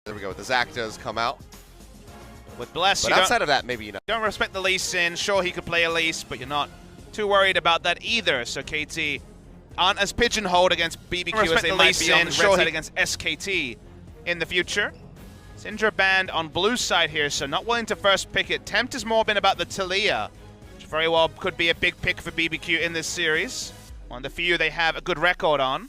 There we go. The Zac does come out. With Bless, but outside of that, maybe you don't respect the Lee Sin. Sure, he could play Elise, but you're not too worried about that either. So KT aren't as pigeonholed against BBQ as they might be on the red side against SKT in the future. Syndra banned on blue side here, so not willing to first pick it. Tempt has more been about the Talia, which very well could be a big pick for BBQ in this series. One of the few they have a good record on.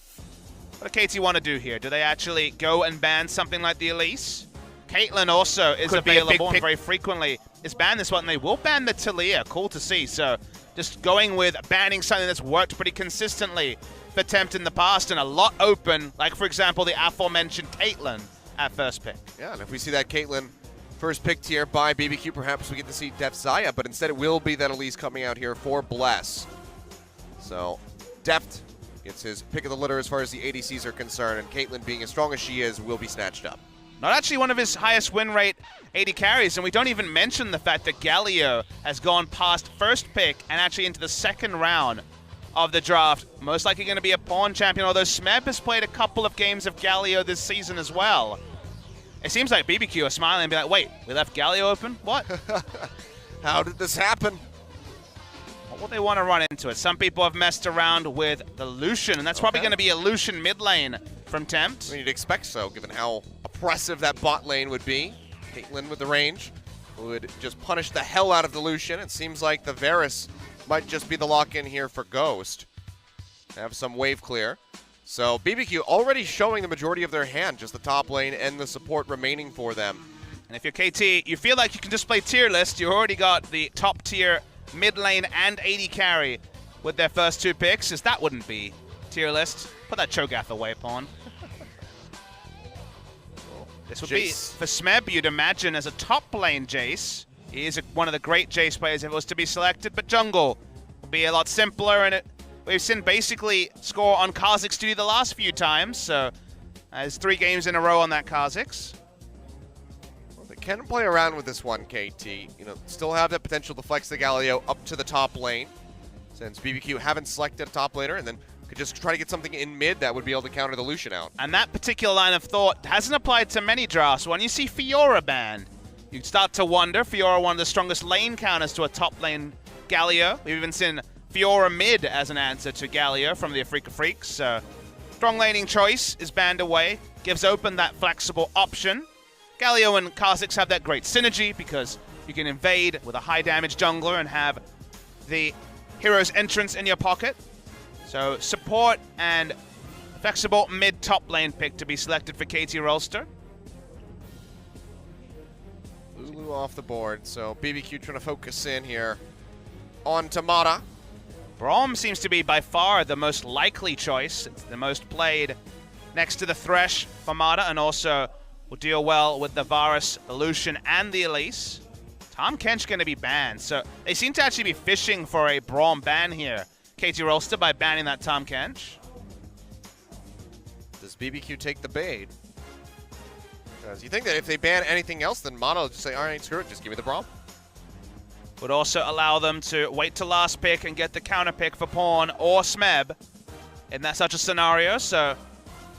What do KT want to do here? Do they actually go and ban something like the Elise? Caitlyn also is available and very frequently is banned this one. They will ban the Talia. Cool to see. So just going with banning something that's worked pretty consistently for Tempt in the past and a lot open, like for example the aforementioned Caitlyn at first pick. Yeah, and if we see that Caitlyn first picked here by BBQ, perhaps we get to see Deft Xayah, but instead it will be that Elise coming out here for Bless. So Deft gets his pick of the litter as far as the ADCs are concerned, and Caitlyn, being as strong as she is, will be snatched up. Not actually one of his highest win rate AD carries, and we don't even mention the fact that Galio has gone past first pick and actually into the second round of the draft. Most likely going to be a pawn champion, although Smeb has played a couple of games of Galio this season as well. It seems like BBQ are smiling and be like, wait, we left Galio open? What? How did this happen? What will they want to run into it? Some people have messed around with the Lucian, and that's probably going to be a Lucian mid lane from Tempt. I mean, you'd expect so, given how oppressive that bot lane would be. Caitlyn with the range would just punish the hell out of the Lucian. It seems like the Varus might just be the lock-in here for Ghost. Have some wave clear. So BBQ already showing the majority of their hand, just the top lane and the support remaining for them. And if you're KT, you feel like you can just play tier list. You already got the top tier mid lane and AD carry with their first two picks, as that wouldn't be tier list. Put that Cho'Gath away, pawn. This would be, for Smeb, you'd imagine, as a top lane Jace. He is one of the great Jace players if it was to be selected, but jungle will be a lot simpler, and we've seen basically score on Kha'Zix duty the last few times, so there's 3 games in a row on that Kha'Zix. Well, they can play around with this one, KT. You know, still have that potential to flex the Galio up to the top lane, since BBQ haven't selected a top laner, and then could just try to get something in mid that would be able to counter the Lucian out. And that particular line of thought hasn't applied to many drafts. When you see Fiora banned, you start to wonder. Fiora, one of the strongest lane counters to a top lane Galio. We've even seen Fiora mid as an answer to Galio from the Afrika Freaks. So strong laning choice is banned away, gives open that flexible option. Galio and Kha'Zix have that great synergy because you can invade with a high damage jungler and have the hero's entrance in your pocket. So support and flexible mid-top lane pick to be selected for KT Rolstrel. Lulu off the board, so BBQ trying to focus in here on Tamada. Braum seems to be by far the most likely choice. It's the most played next to the Thresh for Mada, and also will deal well with the Varus, the Lucian, and the Elise. Tahm Kench going to be banned, so they seem to actually be fishing for a Braum ban here. KT Rolstrel by banning that Tahm Kench. Does BBQ take the bait? Because you think that if they ban anything else, then Mono will just say, all right, screw it, just give me the Braum. Would also allow them to wait till last pick and get the counter pick for Pawn or Smeb in that such a scenario. So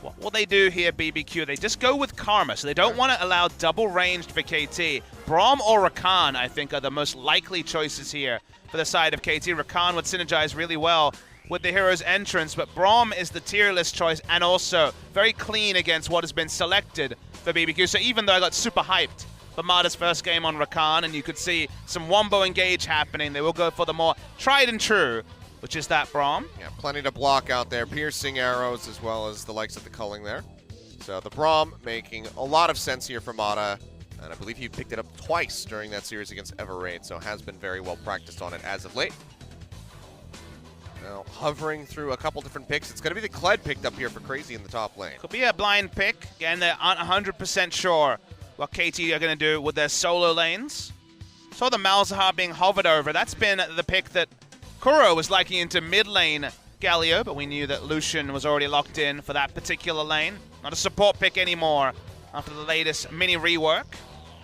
what will they do here, BBQ? They just go with Karma, so they don't want to allow double ranged for KT. Braum or Rakan, I think, are the most likely choices here for the side of KT. Rakan would synergize really well with the hero's entrance, but Braum is the tier list choice and also very clean against what has been selected for BBQ. So even though I got super hyped for Mada's first game on Rakan, and you could see some wombo engage happening, they will go for the more tried and true, which is that Braum. Yeah, plenty to block out there. Piercing arrows as well as the likes of the culling there. So the Braum making a lot of sense here for Mada. And I believe he picked it up twice during that series against Everraid, so has been very well practiced on it as of late. Now, hovering through a couple different picks. It's going to be the Kled picked up here for Crazy in the top lane. Could be a blind pick. Again, they aren't 100% sure what KT are going to do with their solo lanes. Saw the Malzahar being hovered over. That's been the pick that Kuro was liking into mid lane Galio, but we knew that Lucian was already locked in for that particular lane. Not a support pick anymore after the latest mini rework.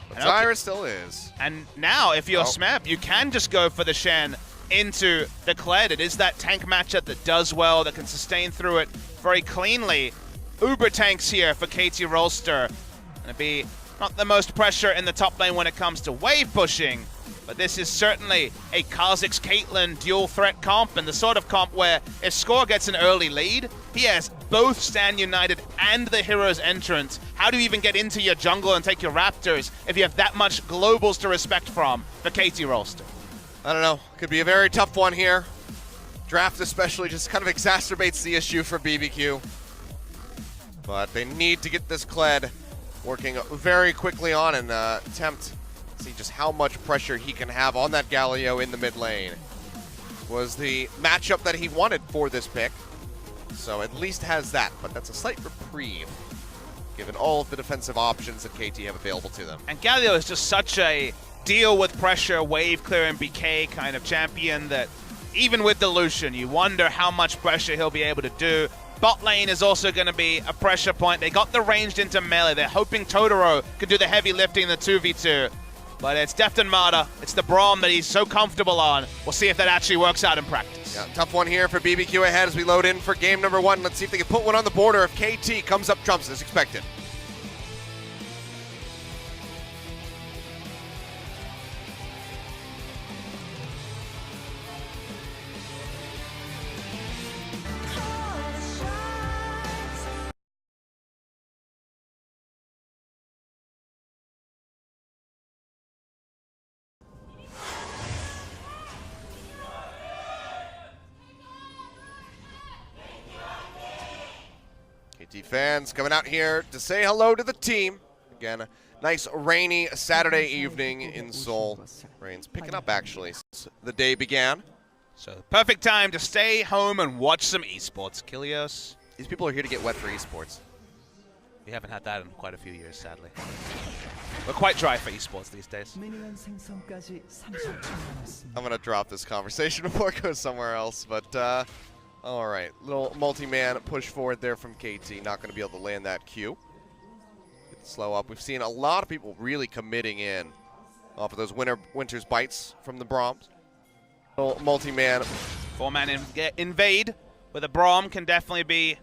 But Zyra still is. And now, if you're Smeb, you can just go for the Shen into the Kled. It is that tank matchup that does well, that can sustain through it very cleanly. Uber tanks here for KT Rolstrel. Gonna be not the most pressure in the top lane when it comes to wave pushing, but this is certainly a Kha'Zix Caitlyn dual threat comp, and the sort of comp where if Score gets an early lead, he has both Stand United and the Hero's entrance. How do you even get into your jungle and take your Raptors if you have that much globals to respect from for KT Rolstrel? I don't know. Could be a very tough one here. Draft especially just kind of exacerbates the issue for BBQ. But they need to get this Kled working very quickly on and attempt to see just how much pressure he can have on that Galio in the mid lane. Was the matchup that he wanted for this pick. So at least has that, but that's a slight reprieve given all of the defensive options that KT have available to them. And Galio is just such a deal with pressure, wave clear and BK kind of champion that even with Dilution, you wonder how much pressure he'll be able to do. Bot lane is also going to be a pressure point. They got the ranged into melee. They're hoping Totoro could do the heavy lifting in the 2v2. But it's Defton Mata. It's the Braum that he's so comfortable on. We'll see if that actually works out in practice. Yeah, tough one here for BBQ ahead as we load in for game number 1. Let's see if they can put one on the border if KT comes up trumps as expected. KT fans coming out here to say hello to the team. Again, a nice rainy Saturday evening in Seoul. Rain's picking up actually since the day began. So perfect time to stay home and watch some esports. Kilios. These people are here to get wet for esports. We haven't had that in quite a few years, sadly. We're quite dry for esports these days. I'm going to drop this conversation before it goes somewhere else, but all right, little multi-man push forward there from KT. Not going to be able to land that Q. Slow up. We've seen a lot of people really committing in off of those Winter's bites from the Brahms. Little multi-man. 4-man invade with a Braum can definitely be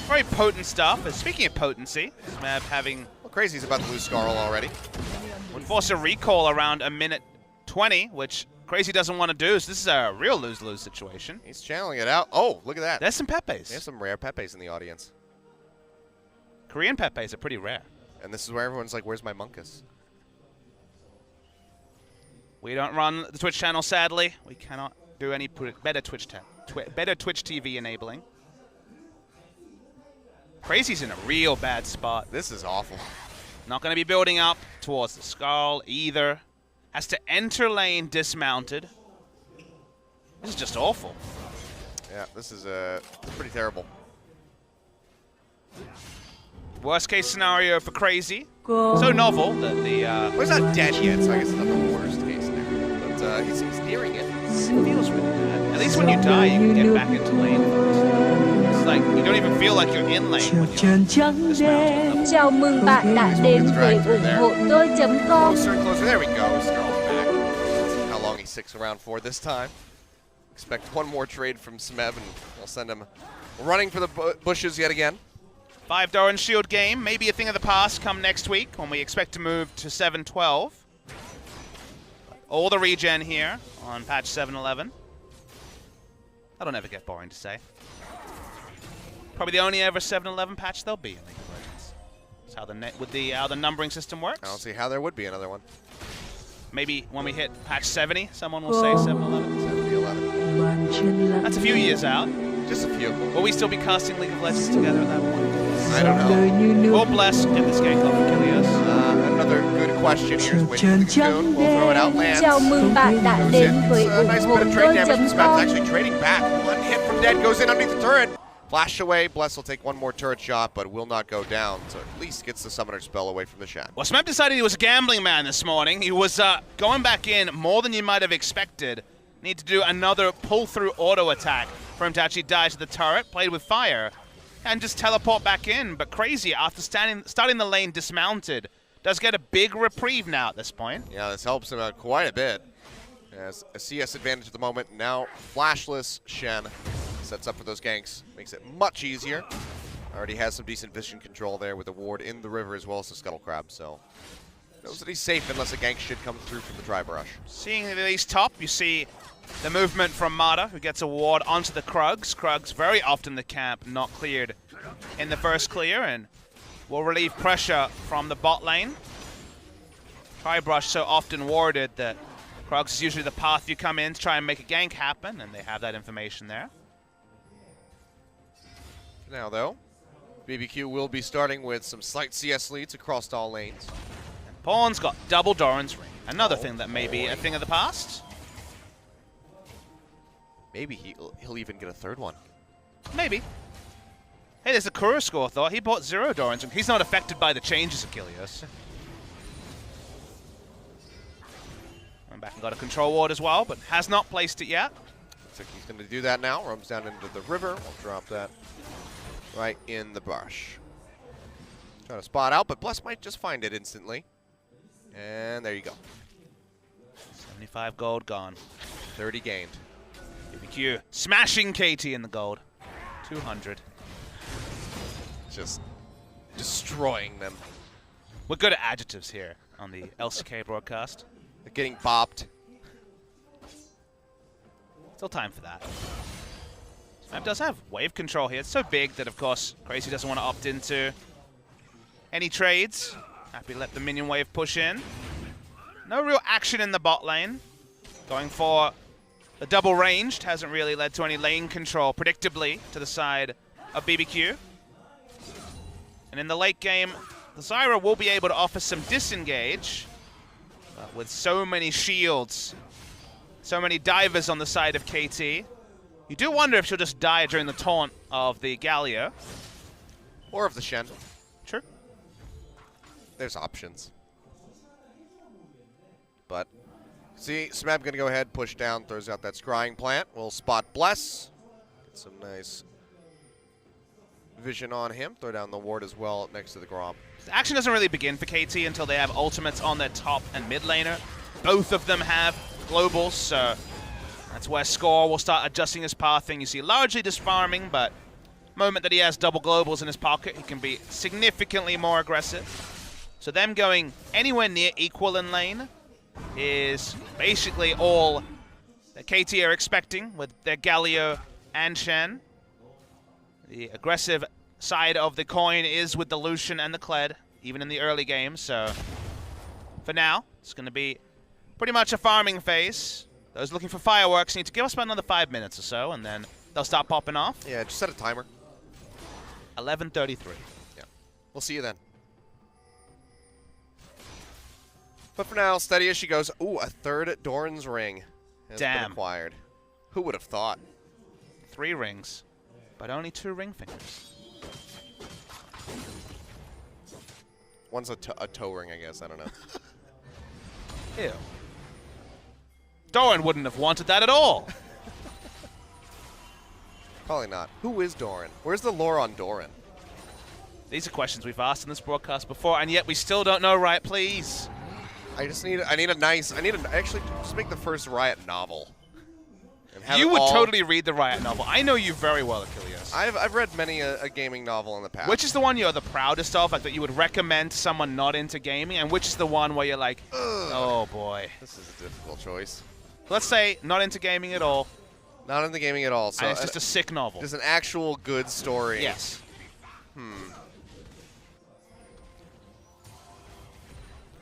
very potent stuff. And speaking of potency, Smeb having... Well, Crazy's about to lose Scarl already. Would force a recall around a minute 20, which Crazy doesn't want to do, so this is a real lose-lose situation. He's channeling it out. Oh, look at that. There's some Pepes. There's some rare Pepes in the audience. Korean Pepes are pretty rare. And this is where everyone's like, where's my Munkus? We don't run the Twitch channel, sadly. We cannot do any better Twitch TV enabling. Crazy's in a real bad spot. This is awful. Not going to be building up towards the Skull either. Has to enter lane dismounted. This is just awful. Yeah, this is pretty terrible. Worst case scenario for Crazy. So novel that the... Well, he's not dead yet, so I guess it's not the worst case there. But he's nearing it. It feels really bad. At least when you die, you can get back into lane first. It's like, you don't even feel like you're in lane when you're dismounted. Chào mừng bạn đã đến với ủng hộ tôi.com. Closer and closer. There we go. Scarl's back. Let's see how long he sticks around for this time. Expect one more trade from Smeb, and we'll send him running for the bushes yet again. 5 Doran Shield game, maybe a thing of the past come next week when we expect to move to 7-12. All the regen here on patch 7.11. That'll never get boring to say. Probably the only ever 7.11 patch there'll be in League of Legends. That's how how the numbering system works. I don't see how there would be another one. Maybe when we hit patch 70, someone will say 7.11. 70-11. That's a few years out. Just a few. Will we still be casting League of Legends together at that point? I don't know. Or bless get this gank off of Kilios. Another good question here is waiting for the Cocoon. We'll throw it out, lands. Chào mừng bạn đã Goes đến in. với It's a ủng nice hộ bit of trade damage. Smeb's tôi.com. actually trading back. One hit from Dead goes in underneath the turret. Flash away. Bless will take one more turret shot, but will not go down. So at least gets the summoner spell away from the Shan. Well, Smeb decided he was a gambling man this morning. He was going back in more than you might have expected. Need to do another pull-through auto attack for him to actually die to the turret. Played with fire. And just teleport back in. But Crazy, after starting the lane dismounted, does get a big reprieve now at this point. Yeah, this helps him out quite a bit. Has a CS advantage at the moment. Now, flashless Shen sets up for those ganks. Makes it much easier. Already has some decent vision control there with a ward in the river as well as the Scuttle Crab, so knows that he's safe unless a gank should come through from the Dry Brush. Seeing these top, you see the movement from Mata, who gets a ward onto the Krugs. Krugs very often the camp not cleared in the first clear, and will relieve pressure from the bot lane. Dry Brush so often warded that Krugs is usually the path you come in to try and make a gank happen, and they have that information there. Now though, BBQ will be starting with some slight CS leads across all lanes. And Pawn's got double Doran's Ring. Another thing that may be a thing of the past. Maybe he'll even get a third one. Maybe. Hey, there's a Kura score thought. He bought 0 Doran's Ring. He's not affected by the changes, Achilles. Went back and got a control ward as well, but has not placed it yet. Looks like he's going to do that now. Roams down into the river. We'll drop that right in the brush. Trying to spot out, but Bless might just find it instantly. And there you go. 75 gold gone. 30 gained. BBQ smashing KT in the gold. 200. Just destroying them. We're good at adjectives here on the LCK broadcast. They're getting bopped. Still time for that. Map does have wave control here. It's so big that, of course, Crazy doesn't want to opt into any trades. Happy to let the minion wave push in. No real action in the bot lane. Going for the double ranged hasn't really led to any lane control, predictably, to the side of BBQ. And in the late game, the Zyra will be able to offer some disengage. But with so many shields, so many divers on the side of KT, you do wonder if she'll just die during the taunt of the Galio. Or of the Shen. True. There's options. But, see, Smeb going to go ahead, push down, throws out that scrying plant. We'll spot Bless. Get some nice vision on him. Throw down the ward as well next to the Grom. The action doesn't really begin for KT until they have ultimates on their top and mid laner. Both of them have globals, so that's where Score will start adjusting his pathing. You see largely just farming, but the moment that he has double globals in his pocket, he can be significantly more aggressive. So them going anywhere near equal in lane is basically all that KT are expecting with their Galio and Shen. The aggressive side of the coin is with the Lucian and the Kled, even in the early game. So for now, it's going to be pretty much a farming phase. Those looking for fireworks need to give us about another 5 minutes or so, and then they'll start popping off. Yeah, just set a timer. 11:33. Yeah, we'll see you then. But for now, steady as she goes. Ooh, a third Doran's Ring has been acquired. Who would have thought? 3 rings, but only 2 ring fingers. One's a toe ring, I guess. I don't know. Ew. Doran wouldn't have wanted that at all. Probably not. Who is Doran? Where's the lore on Doran? These are questions we've asked in this broadcast before, and yet we still don't know. Right, please. I need actually just make the first Riot novel. And have you would totally read the Riot novel. I know you very well, Achilles. I've read many a gaming novel in the past. Which is the one you're the proudest of, like that you would recommend to someone not into gaming, and which is the one where you're like, oh boy. This is a difficult choice. Let's say not into gaming at all. Not into gaming at all. So and it's just a sick novel. Just an actual good story. Yes.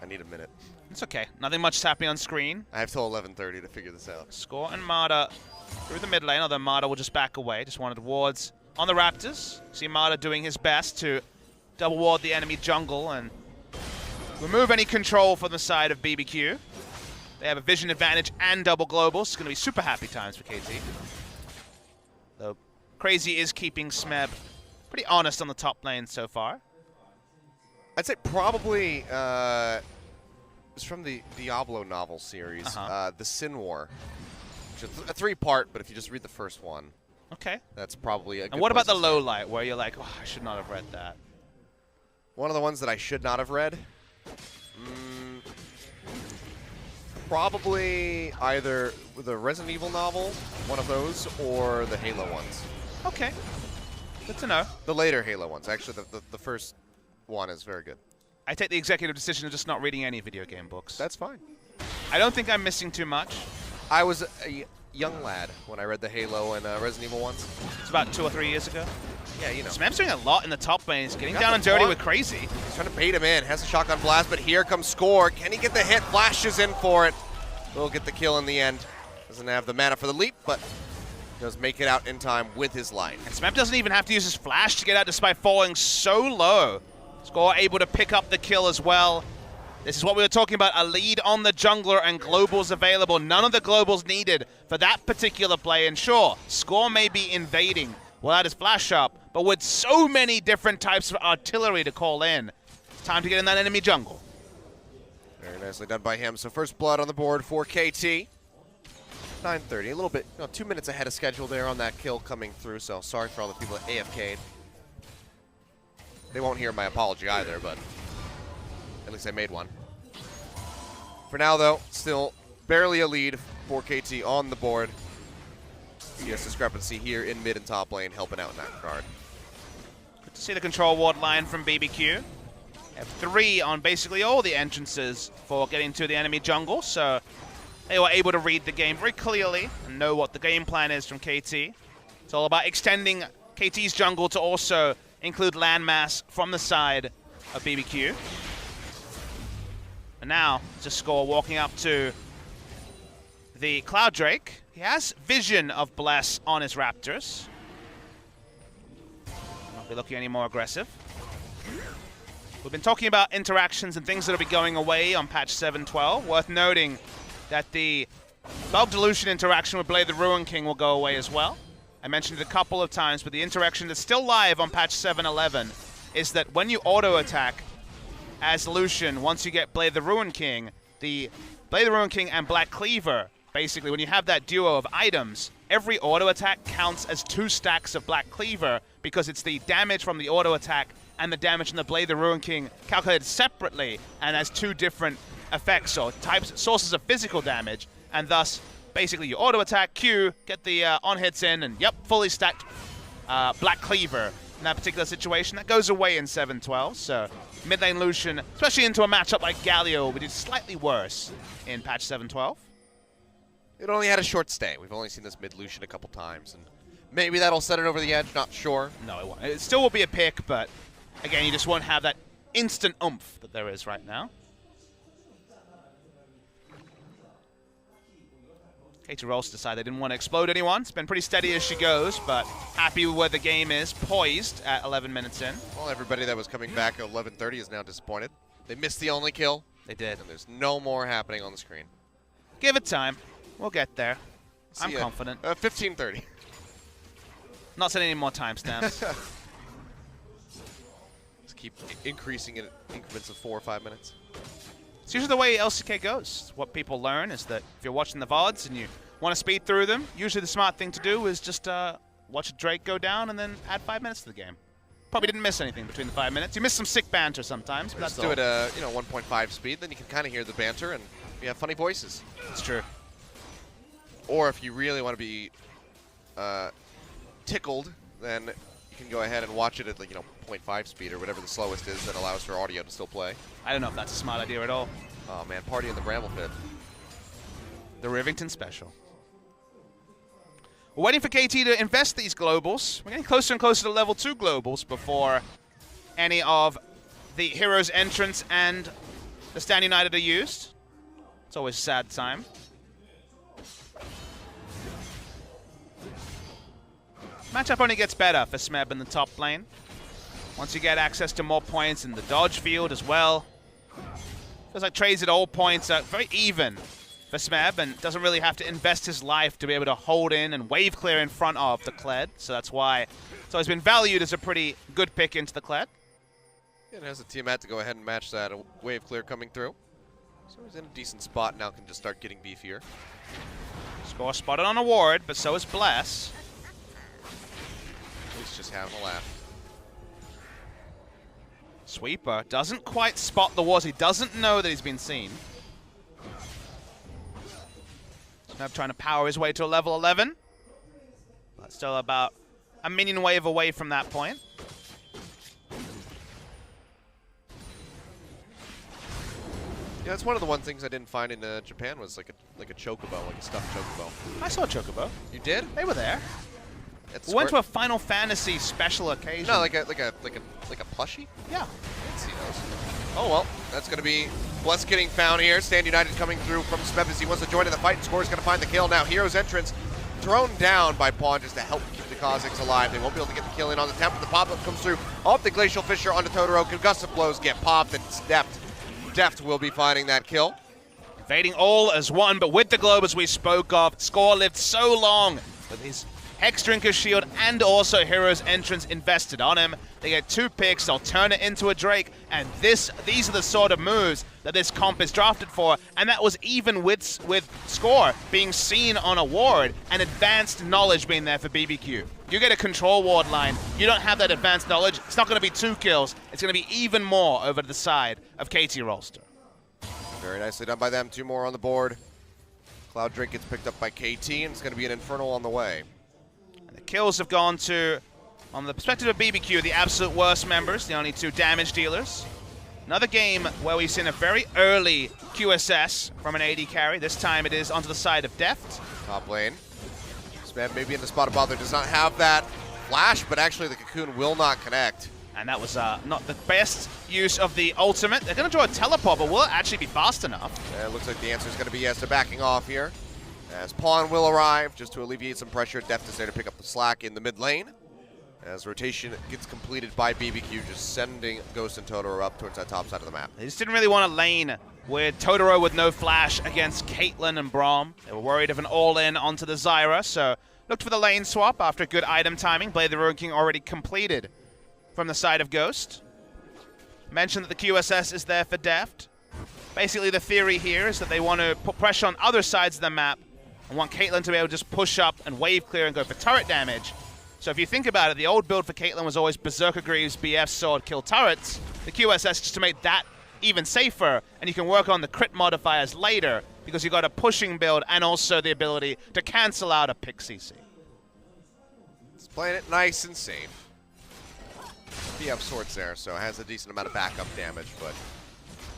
I need a minute. It's okay. Nothing much is happening on screen. I have till 11:30 to figure this out. Score and Mata through the mid lane, although Mata will just back away. Just wanted wards on the Raptors. See Mata doing his best to double ward the enemy jungle and remove any control from the side of BBQ. They have a vision advantage and double globals. It's going to be super happy times for KT. Though Crazy is keeping Smeb pretty honest on the top lane so far. I'd say probably it's from the Diablo novel series, The Sin War. Which is a 3-part, but if you just read the first one, okay, that's probably a good And what about the place to low start. light, where you're like, oh, I should not have read that? One of the ones that I should not have read? Probably either the Resident Evil novel, one of those, or the Halo ones. Okay. Good to know. The later Halo ones. Actually, the first one is very good. I take the executive decision of just not reading any video game books. That's fine. I don't think I'm missing too much. I was a young lad when I read the Halo and Resident Evil ones. It's about 2 or 3 years ago. Yeah, you know. Smeb's doing a lot in the top lane. He's getting down and dirty with Crazy. He's trying to bait him in. Has a shotgun blast, but here comes Score. Can he get the hit? Flashes in for it. Will get the kill in the end. Doesn't have the mana for the leap, but does make it out in time with his line. And Smeb doesn't even have to use his flash to get out despite falling so low. Score able to pick up the kill as well. This is what we were talking about, a lead on the jungler and globals available. None of the globals needed for that particular play. And sure, Score may be invading without his flash up, but with so many different types of artillery to call in, it's time to get in that enemy jungle. Very nicely done by him. So first blood on the board for KT. 9:30, a little bit, 2 minutes ahead of schedule there on that kill coming through, so sorry for all the people that AFK'd. They won't hear my apology either, but at least I made one. For now, though, still barely a lead for KT on the board. Yes, discrepancy here in mid and top lane, helping out in that regard. Good to see the control ward line from BBQ. Have 3 on basically all the entrances for getting to the enemy jungle, so they were able to read the game very clearly and know what the game plan is from KT. It's all about extending KT's jungle to also include landmass from the side of BBQ. And now, just Score walking up to the Cloud Drake. He has vision of Bless on his Raptors. Not be looking any more aggressive. We've been talking about interactions and things that will be going away on patch 7.12. Worth noting that the Bulk Dilution interaction with Blade the Ruin King will go away as well. I mentioned it a couple of times, but the interaction that's still live on patch 7.11 is that when you auto-attack as Lucian, once you get Blade the Ruin King, the Blade the Ruin King and Black Cleaver, basically when you have that duo of items, every auto-attack counts as 2 stacks of Black Cleaver because it's the damage from the auto-attack and the damage from the Blade the Ruin King calculated separately and as 2 different effects or types, sources of physical damage, and thus basically you auto-attack, Q, get the on-hits in, and yep, fully stacked Black Cleaver in that particular situation. That goes away in 7.12, so mid-lane Lucian, especially into a matchup like Galio, we did slightly worse in patch 7.12. It only had a short stay. We've only seen this mid Lucian a couple times, and maybe that'll set it over the edge, not sure. No, it won't. It still will be a pick, but again, you just won't have that instant oomph that there is right now. KT Rolstrel decided they didn't want to explode anyone. It's been pretty steady as she goes, but happy with where the game is, poised at 11 minutes in. Well, everybody that was coming back at 11:30 is now disappointed. They missed the only kill. They did. And there's no more happening on the screen. Give it time. We'll get there. I'm confident. 15:30. Not setting any more timestamps. Just keep increasing it in increments of 4 or 5 minutes. It's usually the way LCK goes. What people learn is that if you're watching the VODs and you want to speed through them, usually the smart thing to do is just watch a Drake go down and then add 5 minutes to the game. Probably didn't miss anything between the 5 minutes. You miss some sick banter sometimes, but that's do it at 1.5 speed, then you can kind of hear the banter and you have funny voices. It's true. Or if you really want to be tickled, then you can go ahead and watch it at 0.5 speed or whatever the slowest is that allows for audio to still play. I don't know if that's a smart idea at all. Oh man, party in the Bramble Pit. The Rivington Special. We're waiting for KT to invest these globals. We're getting closer and closer to level 2 globals before any of the Heroes entrance and the Stand United are used. It's always a sad time. Matchup only gets better for Smeb in the top lane. Once you get access to more points in the dodge field as well. Feels like trades at all points are very even for Smeb and doesn't really have to invest his life to be able to hold in and wave clear in front of the Kled. So that's why it's always been valued as a pretty good pick into the Kled. It has a Tiamat to go ahead and match that wave clear coming through. So he's in a decent spot now, can just start getting beefier. Score spotted on a ward, but so is Bless. He's just having a laugh. Sweeper doesn't quite spot the wards. He doesn't know that he's been seen. Smeb trying to power his way to a level 11. But still about a minion wave away from that point. Yeah, that's one of the one things I didn't find in Japan was like a chocobo, like a stuffed chocobo. I saw a chocobo. You did? They were there. We went to a Final Fantasy special occasion. No, like a plushie? Yeah. I didn't see those. Oh well, that's gonna be Bless getting found here. Stand United coming through from Smeb as he wants to join in the fight, and Score is gonna find the kill. Now Hero's entrance thrown down by Pawn just to help keep the Kazakhs alive. They won't be able to get the kill in on the temp, but the pop-up comes through off the Glacial Fissure onto Totoro. Concussive blows get popped, and Deft will be finding that kill. Invading all as one, but with the globe as we spoke of, Score lived so long with his Hex Drinker shield and also Hero's entrance invested on him. They get 2 picks, they'll turn it into a Drake, and these are the sort of moves that this comp is drafted for, and that was even with Score being seen on a ward and advanced knowledge being there for BBQ. You get a control ward line, you don't have that advanced knowledge, it's not going to be 2 kills, it's going to be even more over to the side of KT Rolstrel. Very nicely done by them, 2 more on the board. Cloud Drake gets picked up by KT, and it's going to be an Infernal on the way. And the kills have gone to, on the perspective of BBQ, the absolute worst members, the only 2 damage dealers. Another game where we've seen a very early QSS from an AD carry. This time it is onto the side of Deft. Top lane. Smeb maybe in the spot of bother, does not have that flash, but actually the Cocoon will not connect. And that was not the best use of the ultimate. They're going to draw a teleport, but will it actually be fast enough? Yeah, it looks like the answer is going to be yes. They're backing off here. As Pawn will arrive, just to alleviate some pressure. Deft is there to pick up the slack in the mid lane. As rotation gets completed by BBQ, just sending Ghost and Totoro up towards that top side of the map. They just didn't really want to lane with Totoro with no flash against Caitlyn and Braum. They were worried of an all-in onto the Zyra, so looked for the lane swap after good item timing. Blade the Ruin King already completed from the side of Ghost. Mentioned that the QSS is there for Deft. Basically the theory here is that they want to put pressure on other sides of the map and want Caitlyn to be able to just push up and wave clear and go for turret damage. So if you think about it, the old build for Caitlyn was always Berserker Greaves, BF Sword, kill turrets. The QSS just to make that even safer, and you can work on the crit modifiers later because you've got a pushing build and also the ability to cancel out a pick CC. It's playing it nice and safe. BF Sword's there, so it has a decent amount of backup damage, but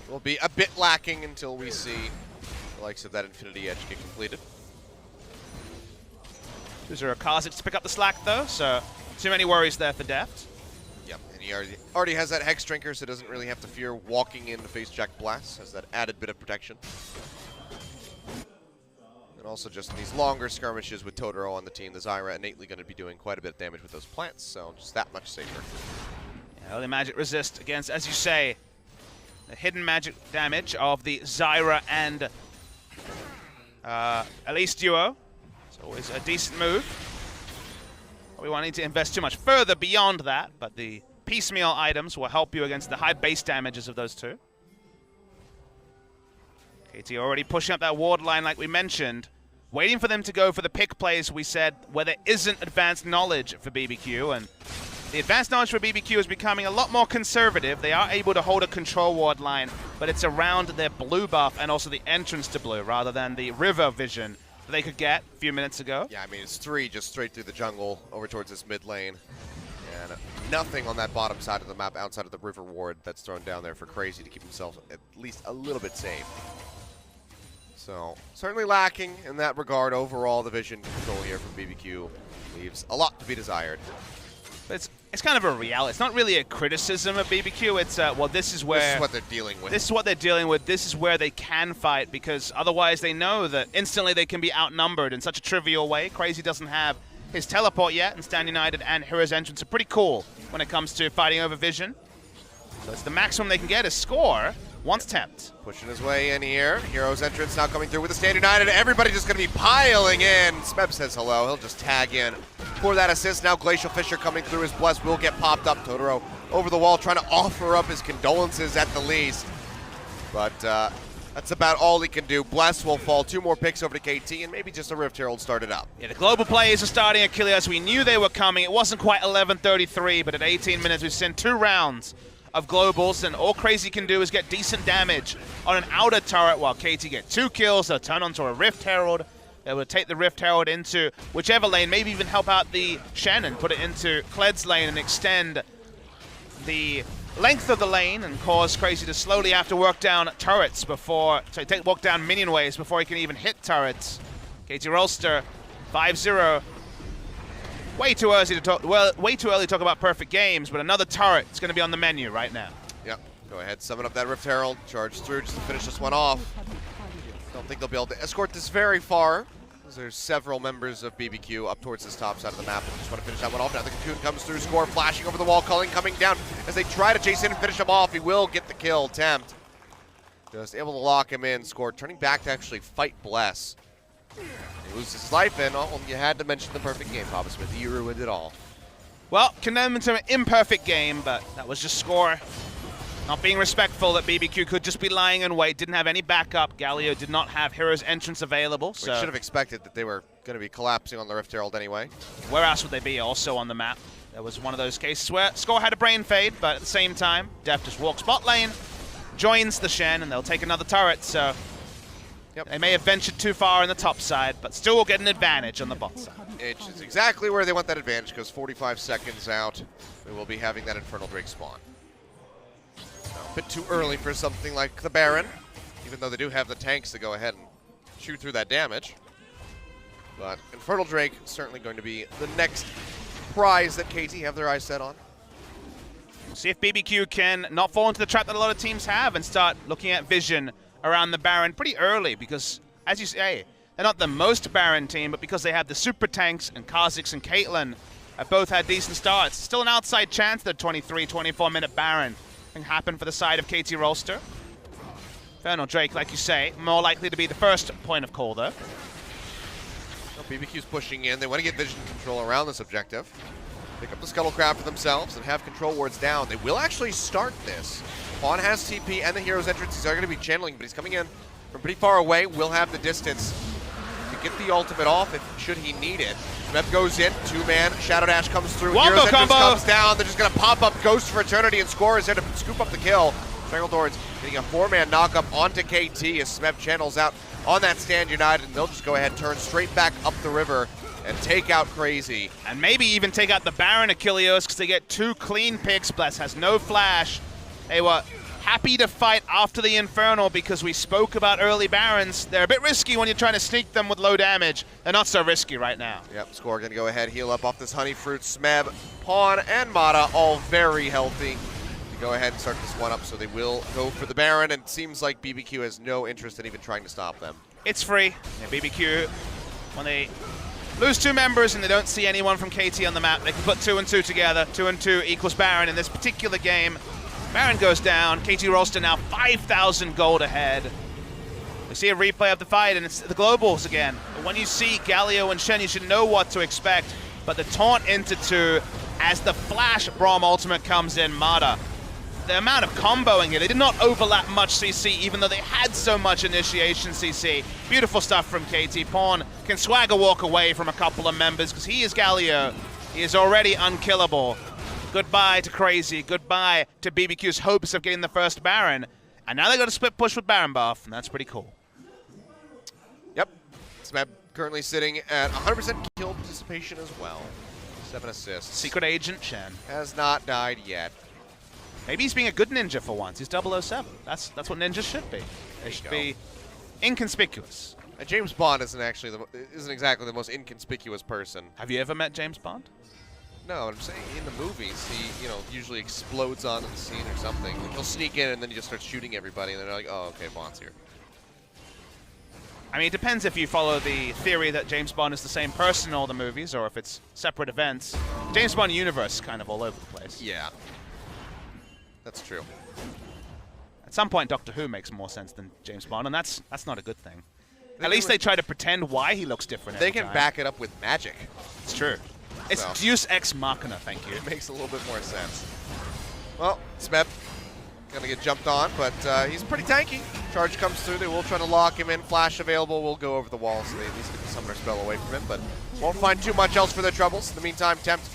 will be a bit lacking until we see the likes of that Infinity Edge get completed. These are Kazakhs to pick up the slack though, so too many worries there for Deft. Yep, and he already has that Hex Drinker, so doesn't really have to fear walking in to face Jack Blast, has that added bit of protection. And also just in these longer skirmishes with Totoro on the team, the Zyra innately going to be doing quite a bit of damage with those plants, so just that much safer. Yeah, early magic resist against, as you say, the hidden magic damage of the Zyra and Elise duo. Always a decent move. We won't need to invest too much further beyond that, but the piecemeal items will help you against the high base damages of those 2. KT already pushing up that ward line like we mentioned, waiting for them to go for the pick plays we said where there isn't advanced knowledge for BBQ, and the advanced knowledge for BBQ is becoming a lot more conservative. They are able to hold a control ward line, but it's around their blue buff and also the entrance to blue rather than the river vision that they could get a few minutes ago. Yeah, I mean, it's 3 just straight through the jungle over towards this mid lane. And nothing on that bottom side of the map outside of the river ward that's thrown down there for Crazy to keep himself at least a little bit safe. So, certainly lacking in that regard. Overall, the vision control here from BBQ leaves a lot to be desired. But it's kind of a reality. It's not really a criticism of BBQ. It's, well, this is what they're dealing with. This is what they're dealing with. This is where they can fight because otherwise they know that instantly they can be outnumbered in such a trivial way. Crazy doesn't have his teleport yet, and Stand United and Hero's entrance are pretty cool when it comes to fighting over vision. So it's the maximum they can get is Score once tapped. Pushing his way in here. Hero's entrance now coming through with the Stand United. Everybody just going to be piling in. Smeb says hello. He'll just tag in for that assist. Now Glacial Fissure coming through. His Bless will get popped up. Totoro over the wall trying to offer up his condolences at the least. But that's about all he can do. Bless will fall. 2 more picks over to KT, and maybe just a Rift Herald started up. Yeah, the global players are starting Achilles. We knew they were coming. It wasn't quite 11:33, but at 18 minutes we've seen 2 rounds of globals, and all Crazy can do is get decent damage on an outer turret while KT get 2 kills. They'll turn onto a Rift Herald. They would take the Rift Herald into whichever lane, maybe even help out the Shannon, put it into Kled's lane and extend the length of the lane and cause Crazy to slowly have to work down turrets before, walk down minion waves before he can even hit turrets. KT Rolstrel, 5-0. Way too early to talk about perfect games, but another turret is going to be on the menu right now. Yep. Go ahead, summon up that Rift Herald, charge through just to finish this one off. Don't think they'll be able to escort this very far, because there's several members of BBQ up towards this top side of the map. And just want to finish that one off. Now the Cocoon comes through, Score flashing over the wall, Culling coming down. As they try to chase in and finish him off, he will get the kill. Tempt just able to lock him in. Score turning back to actually fight Bless. He loses his life, and you had to mention the perfect game, Papa Smith. You ruined it all. Well, condemned to an imperfect game, but that was just Score not being respectful that BBQ could just be lying in wait, didn't have any backup. Galio did not have Hero's Entrance available. So we should have expected that they were going to be collapsing on the Rift Herald anyway. Where else would they be also on the map? There was one of those cases where Score had a brain fade, but at the same time, Def just walks bot lane, joins the Shen, and they'll take another turret. So they may have ventured too far in the top side, but still will get an advantage on the bot side. It's exactly where they want that advantage, because 45 seconds out, we will be having that Infernal Drake spawn. A bit too early for something like the Baron, even though they do have the tanks to go ahead and shoot through that damage. But Infernal Drake is certainly going to be the next prize that KT have their eyes set on. We'll see if BBQ can not fall into the trap that a lot of teams have and start looking at vision around the Baron pretty early, because, as you say, they're not the most Baron team, but because they have the super tanks and Kha'Zix and Caitlyn have both had decent starts. Still an outside chance that 23, 24-minute Baron can happen for the side of KT Rolstrel. Infernal Drake, like you say, more likely to be the first point of call, though. Well, BBQ's pushing in. They want to get vision control around this objective. Pick up the Scuttlecraft for themselves and have control wards down. They will actually start this. Pawn has TP and the Hero's Entrance. He's going to be channeling, but he's coming in from pretty far away. Will have the distance to get the ultimate off should he need it. Smeb goes in, two-man, Shadow Dash comes through, Hero's Entrance comes down, they're just going to pop up Ghost for Eternity, and Score is there to scoop up the kill. Strangledords getting a four-man knock-up onto KT as Smeb channels out on that Stand United, and they'll just go ahead and turn straight back up the river and take out Crazy. And maybe even take out the Baron Achilleos, because they get two clean picks. Bless has no flash. They were happy to fight after the Infernal because we spoke about early Barons. They're a bit risky when you're trying to sneak them with low damage. They're not so risky right now. Yep, Score gonna go ahead, heal up off this Honey Fruit. Smeb, Pawn, and Mata all very healthy to go ahead and start this one up, so they will go for the Baron, and it seems like BBQ has no interest in even trying to stop them. It's free. Yeah, BBQ, when they lose two members and they don't see anyone from KT on the map, they can put 2 and 2 together. 2 and 2 equals Baron in this particular game. Baron goes down. KT Rolstrel now 5,000 gold ahead. We see a replay of the fight, and it's the globals again. But when you see Galio and Shen, you should know what to expect. But the taunt into 2 as the flash Braum ultimate comes in, Mata. The amount of comboing here, they did not overlap much CC, even though they had so much initiation CC. Beautiful stuff from KT. Pawn can swagger walk away from a couple of members because he is Galio. He is already unkillable. Goodbye to Crazy. Goodbye to BBQ's hopes of getting the first Baron. And now they got a split push with Baron buff, and that's pretty cool. Yep. Smeb currently sitting at 100% kill participation as well. 7 assists. Secret Agent Shen has not died yet. Maybe he's being a good ninja for once. He's 007. That's what ninjas should be. They should be inconspicuous. And James Bond isn't exactly the most inconspicuous person. Have you ever met James Bond? No, I'm saying in the movies, he usually explodes onto the scene or something. Like, he'll sneak in and then he just starts shooting everybody, and they're like, oh, okay, Bond's here. I mean, it depends if you follow the theory that James Bond is the same person in all the movies, or if it's separate events. James Bond universe is kind of all over the place. Yeah. That's true. At some point, Doctor Who makes more sense than James Bond, and that's not a good thing. At least they try to pretend why he looks different every time. They can back it up with magic. It's true. It's Deus Ex Machina, thank you. It makes a little bit more sense. Well, Smeb gonna get jumped on, but he's pretty tanky. Charge comes through, they will try to lock him in. Flash available, will go over the wall, so they at least get the summoner spell away from him, but won't find too much else for their troubles. In the meantime, Tempt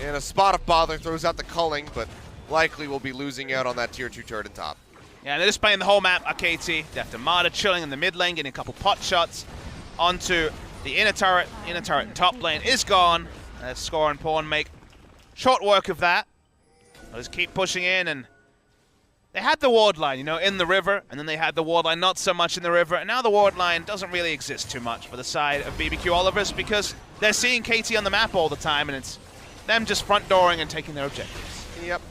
in a spot of bother throws out the culling, but likely will be losing out on that tier 2 turret in top. Yeah, they're just playing the whole map, KT. They have to Mata chilling in the mid lane, getting a couple pot shots. onto the inner turret. Inner turret and top lane is gone. Score and Pawn make short work of that. They'll just keep pushing in, and they had the ward line, you know, in the river, and then they had the ward line not so much in the river, and now the ward line doesn't really exist too much for the side of BBQ Olivers because they're seeing KT on the map all the time, and it's them just front dooring and taking their objectives. Yep.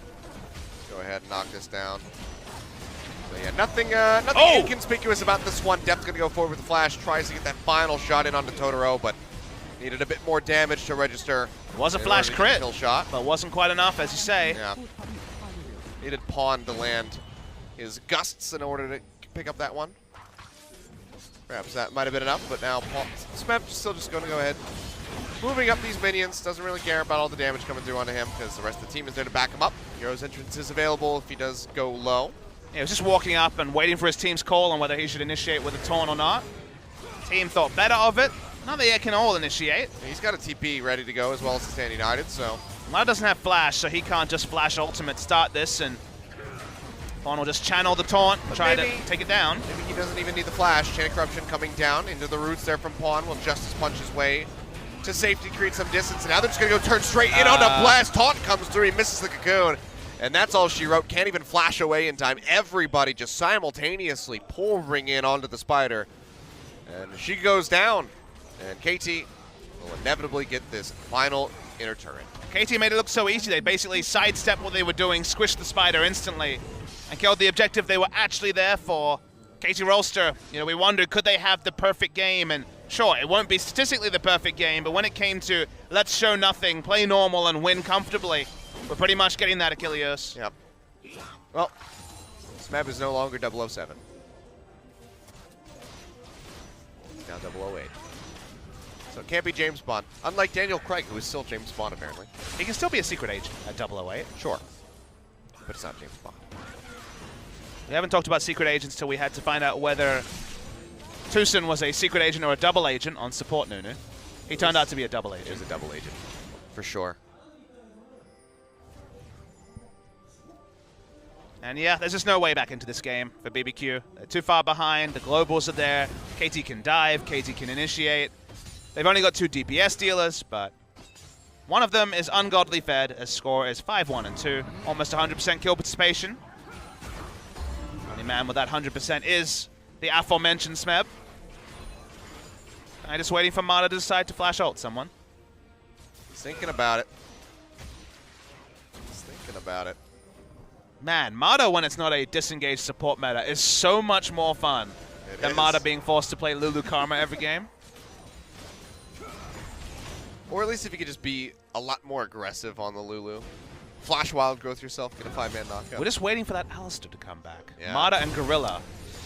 Go ahead and knock this down. So yeah, nothing inconspicuous about this one. Depth's gonna go forward with the flash, tries to get that final shot in onto Totoro, but needed a bit more damage to register. It was a flash crit, kill shot, but wasn't quite enough, as you say. Yeah. Needed Pawn to land his gusts in order to pick up that one. Perhaps that might have been enough, but now Smeb's still just going to go ahead. Moving up these minions, doesn't really care about all the damage coming through onto him because the rest of the team is there to back him up. Hero's entrance is available if he does go low. Yeah, he was just walking up and waiting for his team's call on whether he should initiate with a taunt or not. Team thought better of it. Now they can all initiate. He's got a TP ready to go as well as the Stand United, so. Mada doesn't have flash, so he can't just flash ultimate start this, and Pawn will just channel the taunt, try to take it down. Maybe he doesn't even need the flash. Chain of Corruption coming down into the roots there from Pawn will Justice punch his way to safety, create some distance, and now they're just gonna go turn straight in on the blast. Taunt comes through, he misses the cocoon, and that's all she wrote. Can't even flash away in time. Everybody just simultaneously pouring in onto the spider, and she goes down, and KT will inevitably get this final inner turret. KT made it look so easy. They basically sidestepped what they were doing, squished the spider instantly, and killed the objective they were actually there for. KT Rolstrel, you know, we wondered, could they have the perfect game? And sure, it won't be statistically the perfect game, but when it came to let's show nothing, play normal, and win comfortably, we're pretty much getting that, Achilles. Yep. Well, Smeb is no longer 007. He's now 008. So it can't be James Bond. Unlike Daniel Craig, who is still James Bond, apparently. He can still be a secret agent at 008. Sure. But it's not James Bond. We haven't talked about secret agents till we had to find out whether Tucson was a secret agent or a double agent on support Nunu. He turned out to be a double agent. He was a double agent, for sure. And yeah, there's just no way back into this game for BBQ. They're too far behind. The globals are there. KT can dive. KT can initiate. They've only got 2 DPS dealers, but one of them is ungodly fed, as score is 5-1-2. Almost 100% kill participation. Only man with that 100% is the aforementioned Smeb. I'm just waiting for Mada to decide to flash ult someone. He's thinking about it. He's thinking about it. Man, Mada, when it's not a disengaged support meta, is so much more fun than Mada being forced to play Lulu Karma every game. Or at least if you could just be a lot more aggressive on the Lulu. Flash Wild Growth yourself, get a 5-man knockout. We're just waiting for that Alistair to come back. Yeah. Mada and Gorilla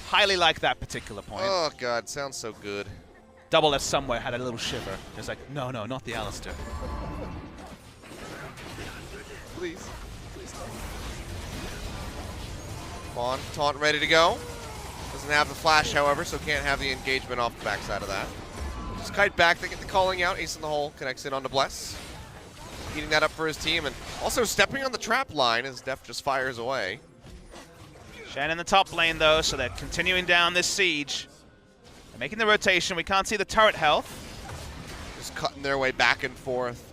highly like that particular point. Oh god, sounds so good. Double F somewhere had a little shiver. It's like, no, no, not the Alistair. Please. Please don't. Pawn, taunt ready to go. Doesn't have the flash, however, so can't have the engagement off the backside of that. Just kite back, they get the calling out. Ace in the hole, connects in onto Bless. Heating that up for his team, and also stepping on the trap line as Def just fires away. Shen in the top lane, though, so they're continuing down this siege. They're making the rotation. We can't see the turret health. Just cutting their way back and forth.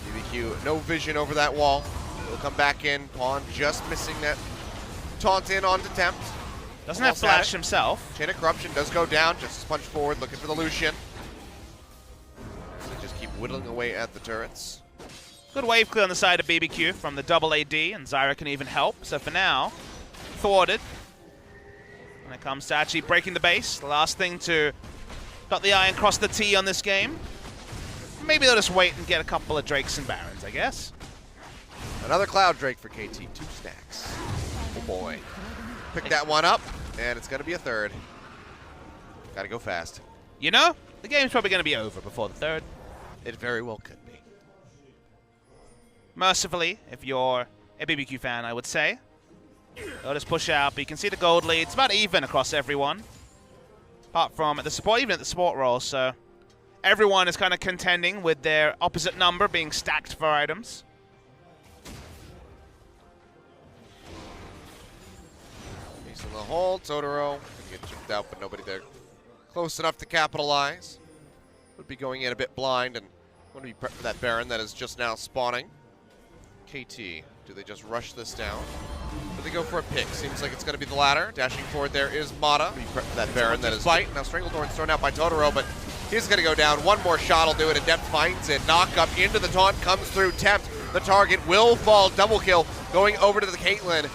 BBQ, no vision over that wall. He'll come back in. Pawn just missing that taunt in onto Tempt. Doesn't have flash himself. Chain of Corruption does go down. Just punch forward, looking for the Lucian. So they just keep whittling away at the turrets. Good wave clear on the side of BBQ from the double AD, and Zyra can even help. So for now, thwarted. When it comes to actually breaking the base, the last thing to dot the I and cross the T on this game. Maybe they'll just wait and get a couple of Drakes and Barons, I guess. Another Cloud Drake for KT. 2 stacks. Oh boy. Pick that one up, and it's going to be a third. Got to go fast. You know, the game's probably going to be over before the third. It very well could be. Mercifully, if you're a BBQ fan, I would say. They'll just push out, but you can see the gold lead. It's about even across everyone. Apart from at the support, even at the support role, so everyone is kind of contending with their opposite number being stacked for items. Ace in the hole, Totoro. Get chipped out, but nobody there close enough to capitalize. Would be going in a bit blind and want to be prepped for that Baron that is just now spawning. KT, do they just rush this down? Do they go for a pick? Seems like it's going to be the latter. Dashing forward there is Mata. Be prepped for that Baron that is fight. Now Stranglethorn's thrown out by Totoro, but he's going to go down. One more shot will do it, and Depp finds it. Knock up into the taunt, comes through, Tempt. The target will fall. Double kill going over to the Caitlyn.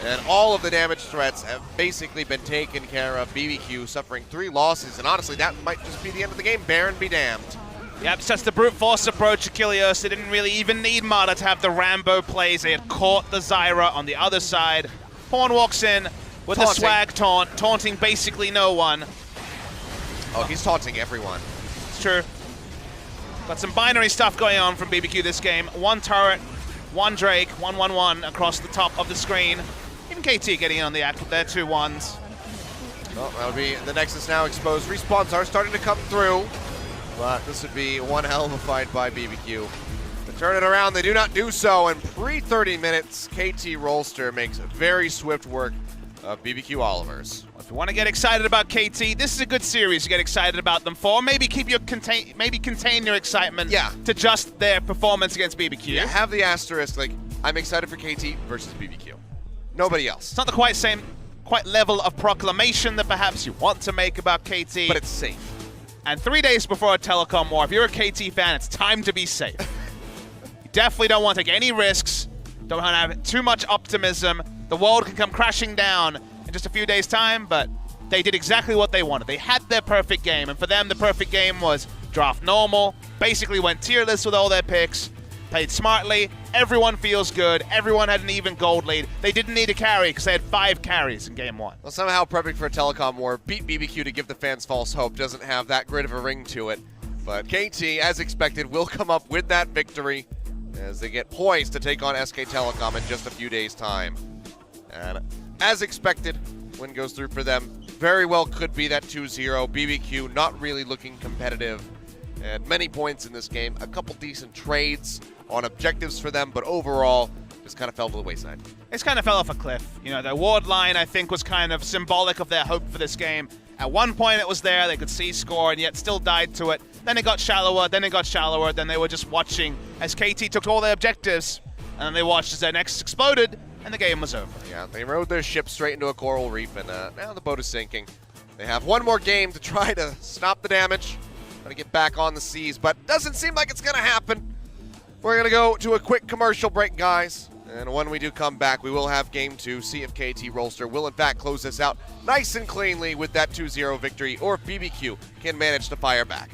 And all of the damage threats have basically been taken care of. BBQ suffering 3 losses, and honestly, that might just be the end of the game. Baron be damned. Yep, it's just the brute force approach of Achilles. They didn't really even need Mata to have the Rambo plays. They had caught the Zyra on the other side. Horn walks in with a swag taunt, taunting basically no one. Oh, he's taunting everyone. It's true. Got some binary stuff going on from BBQ this game. 1 turret, 1 Drake, 1-1-1 across the top of the screen. Even KT getting in on the act with their 2 1s. Well, that'll be the Nexus now exposed. Respawns are starting to come through, but this would be one hell of a fight by BBQ. To turn it around, they do not do so, and pre-30 minutes, KT Rolstrel makes very swift work of BBQ Olivers. If you want to get excited about KT, this is a good series to get excited about them for. Maybe keep your contain your excitement to just their performance against BBQ. Yeah, have the asterisk, like, I'm excited for KT versus BBQ. Nobody else. It's not the quite level of proclamation that perhaps you want to make about KT. But it's safe. And 3 days before a telecom war, if you're a KT fan, it's time to be safe. You definitely don't want to take any risks. Don't want to have too much optimism. The world can come crashing down in just a few days' time, but they did exactly what they wanted. They had their perfect game, and for them, the perfect game was draft normal, basically went tier list with all their picks, played smartly, everyone feels good, everyone had an even gold lead. They didn't need a carry because they had 5 carries in game 1. Well, somehow perfect for a telecom war. Beat BBQ to give the fans false hope. Doesn't have that great of a ring to it. But KT, as expected, will come up with that victory as they get poised to take on SK Telecom in just a few days' time. And as expected, win goes through for them. Very well could be that 2-0. BBQ not really looking competitive at many points in this game. A couple decent trades on objectives for them, but overall, just kind of fell to the wayside. It's kind of fell off a cliff. You know, their ward line, I think, was kind of symbolic of their hope for this game. At one point, it was there. They could see score, and yet still died to it. Then it got shallower, then it got shallower. Then they were just watching as KT took all their objectives, and then they watched as their nexus exploded, and the game was over. Yeah, they rode their ship straight into a coral reef, and now the boat is sinking. They have one more game to try to stop the damage, try to get back on the seas, but doesn't seem like it's going to happen. We're going to go to a quick commercial break, guys. And when we do come back, we will have Game 2, see if KT Rolstrel will, in fact, close this out nice and cleanly with that 2-0 victory, or if BBQ can manage to fire back.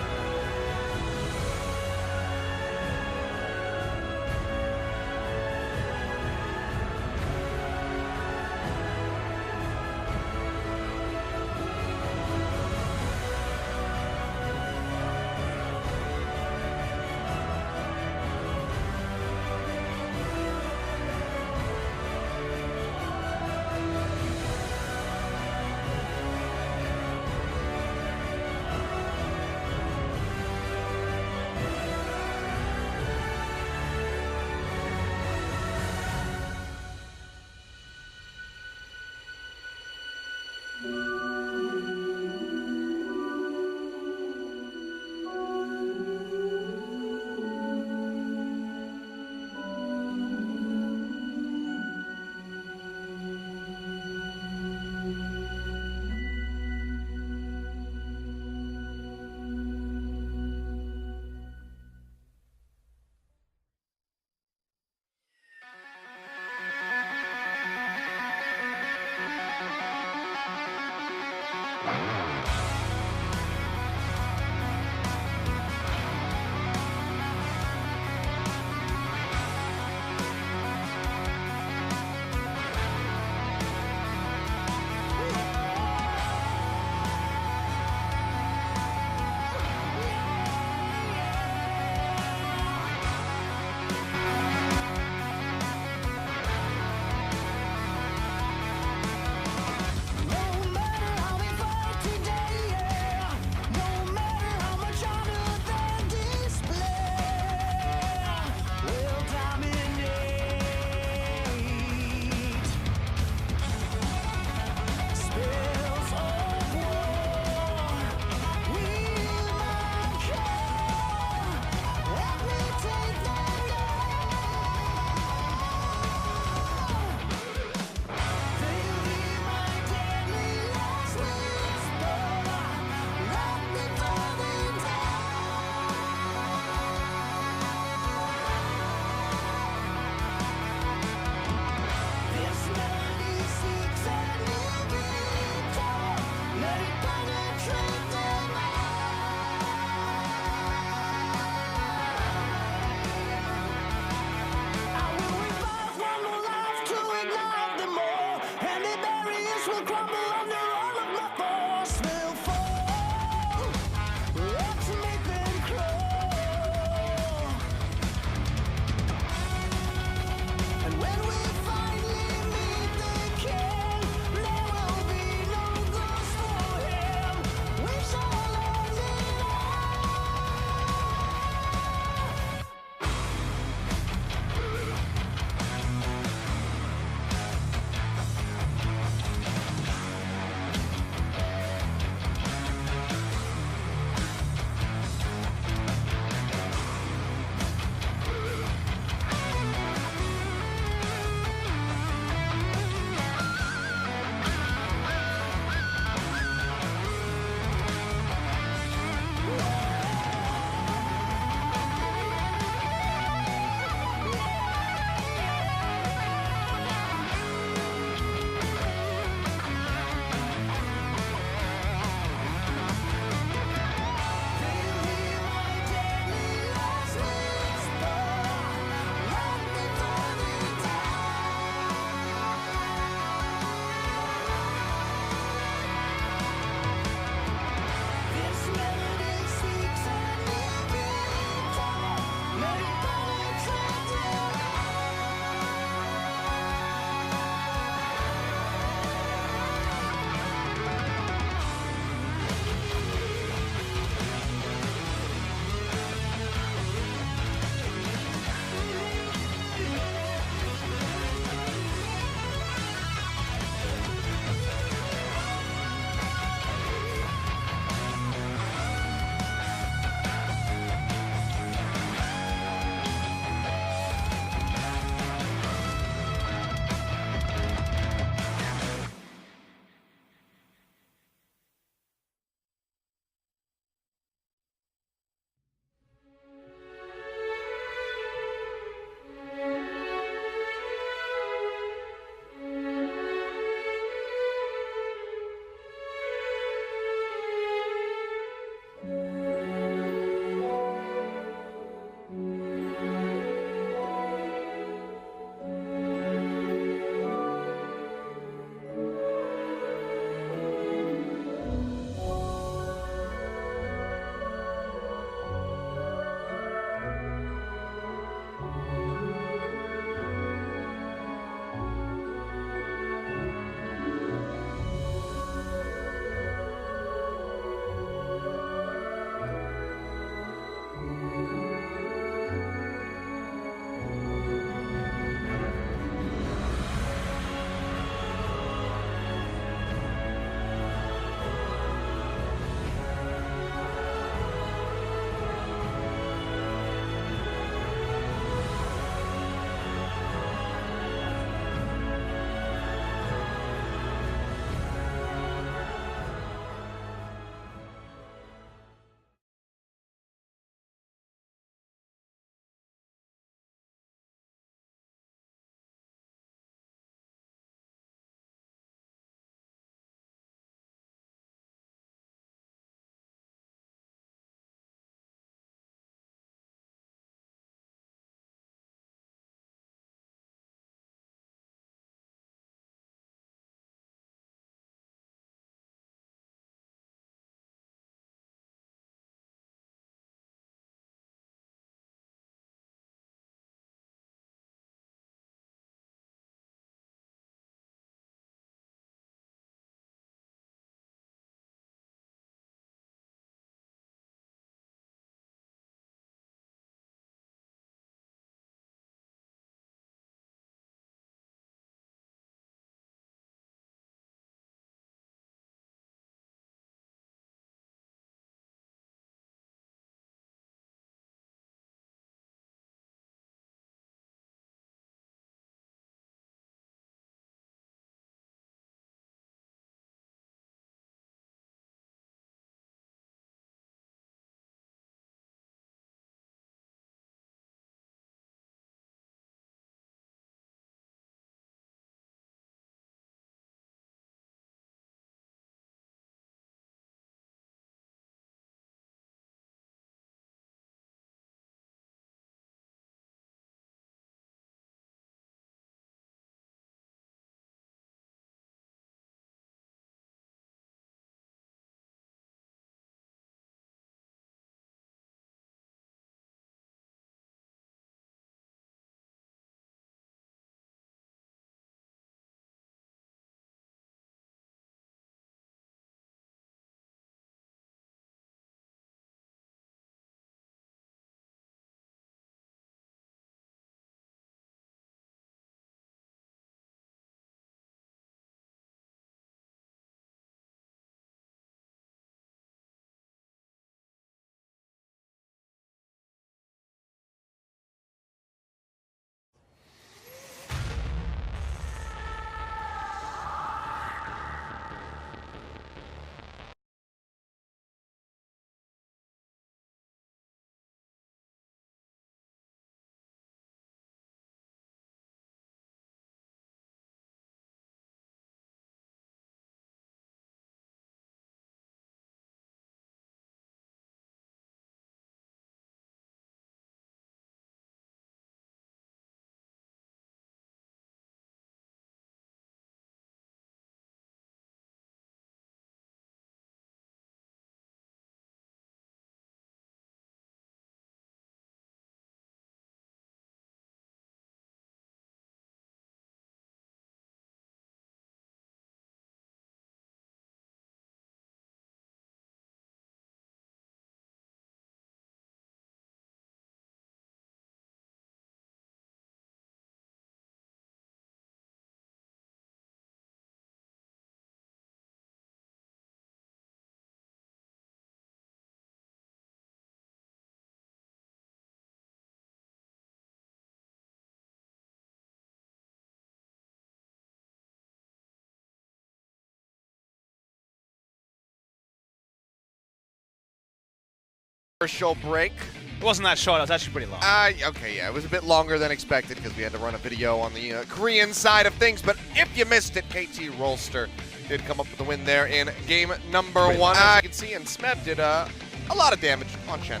commercial break. It wasn't that short. It was actually pretty long. Okay, yeah, it was a bit longer than expected because we had to run a video on the Korean side of things. But if you missed it, KT Rolstrel did come up with the win there in game number 1. As you can see, and Smeb did a lot of damage on Shen.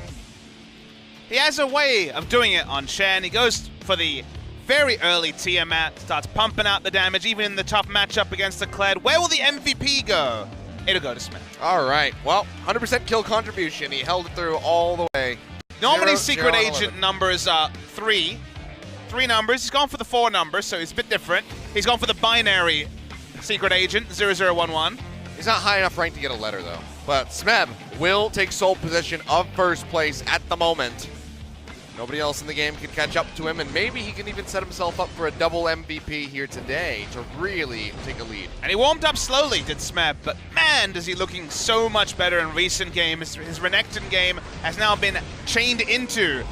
He has a way of doing it on Shen. He goes for the very early Tiamat, starts pumping out the damage, even in the tough matchup against the Kled. Where will the MVP go? It'll go to Smeb. All right, well, 100% kill contribution. He held it through all the way. Normally, secret agent numbers are 3. 3 numbers. He's gone for the 4 numbers, so he's a bit different. He's gone for the binary secret agent, 0011. He's not high enough rank to get a letter, though. But Smeb will take sole position of first place at the moment. Nobody else in the game can catch up to him, and maybe he can even set himself up for a double MVP here today to really take a lead. And he warmed up slowly, did Smeb, but man, does he looking so much better in recent games. His Renekton game has now been chained into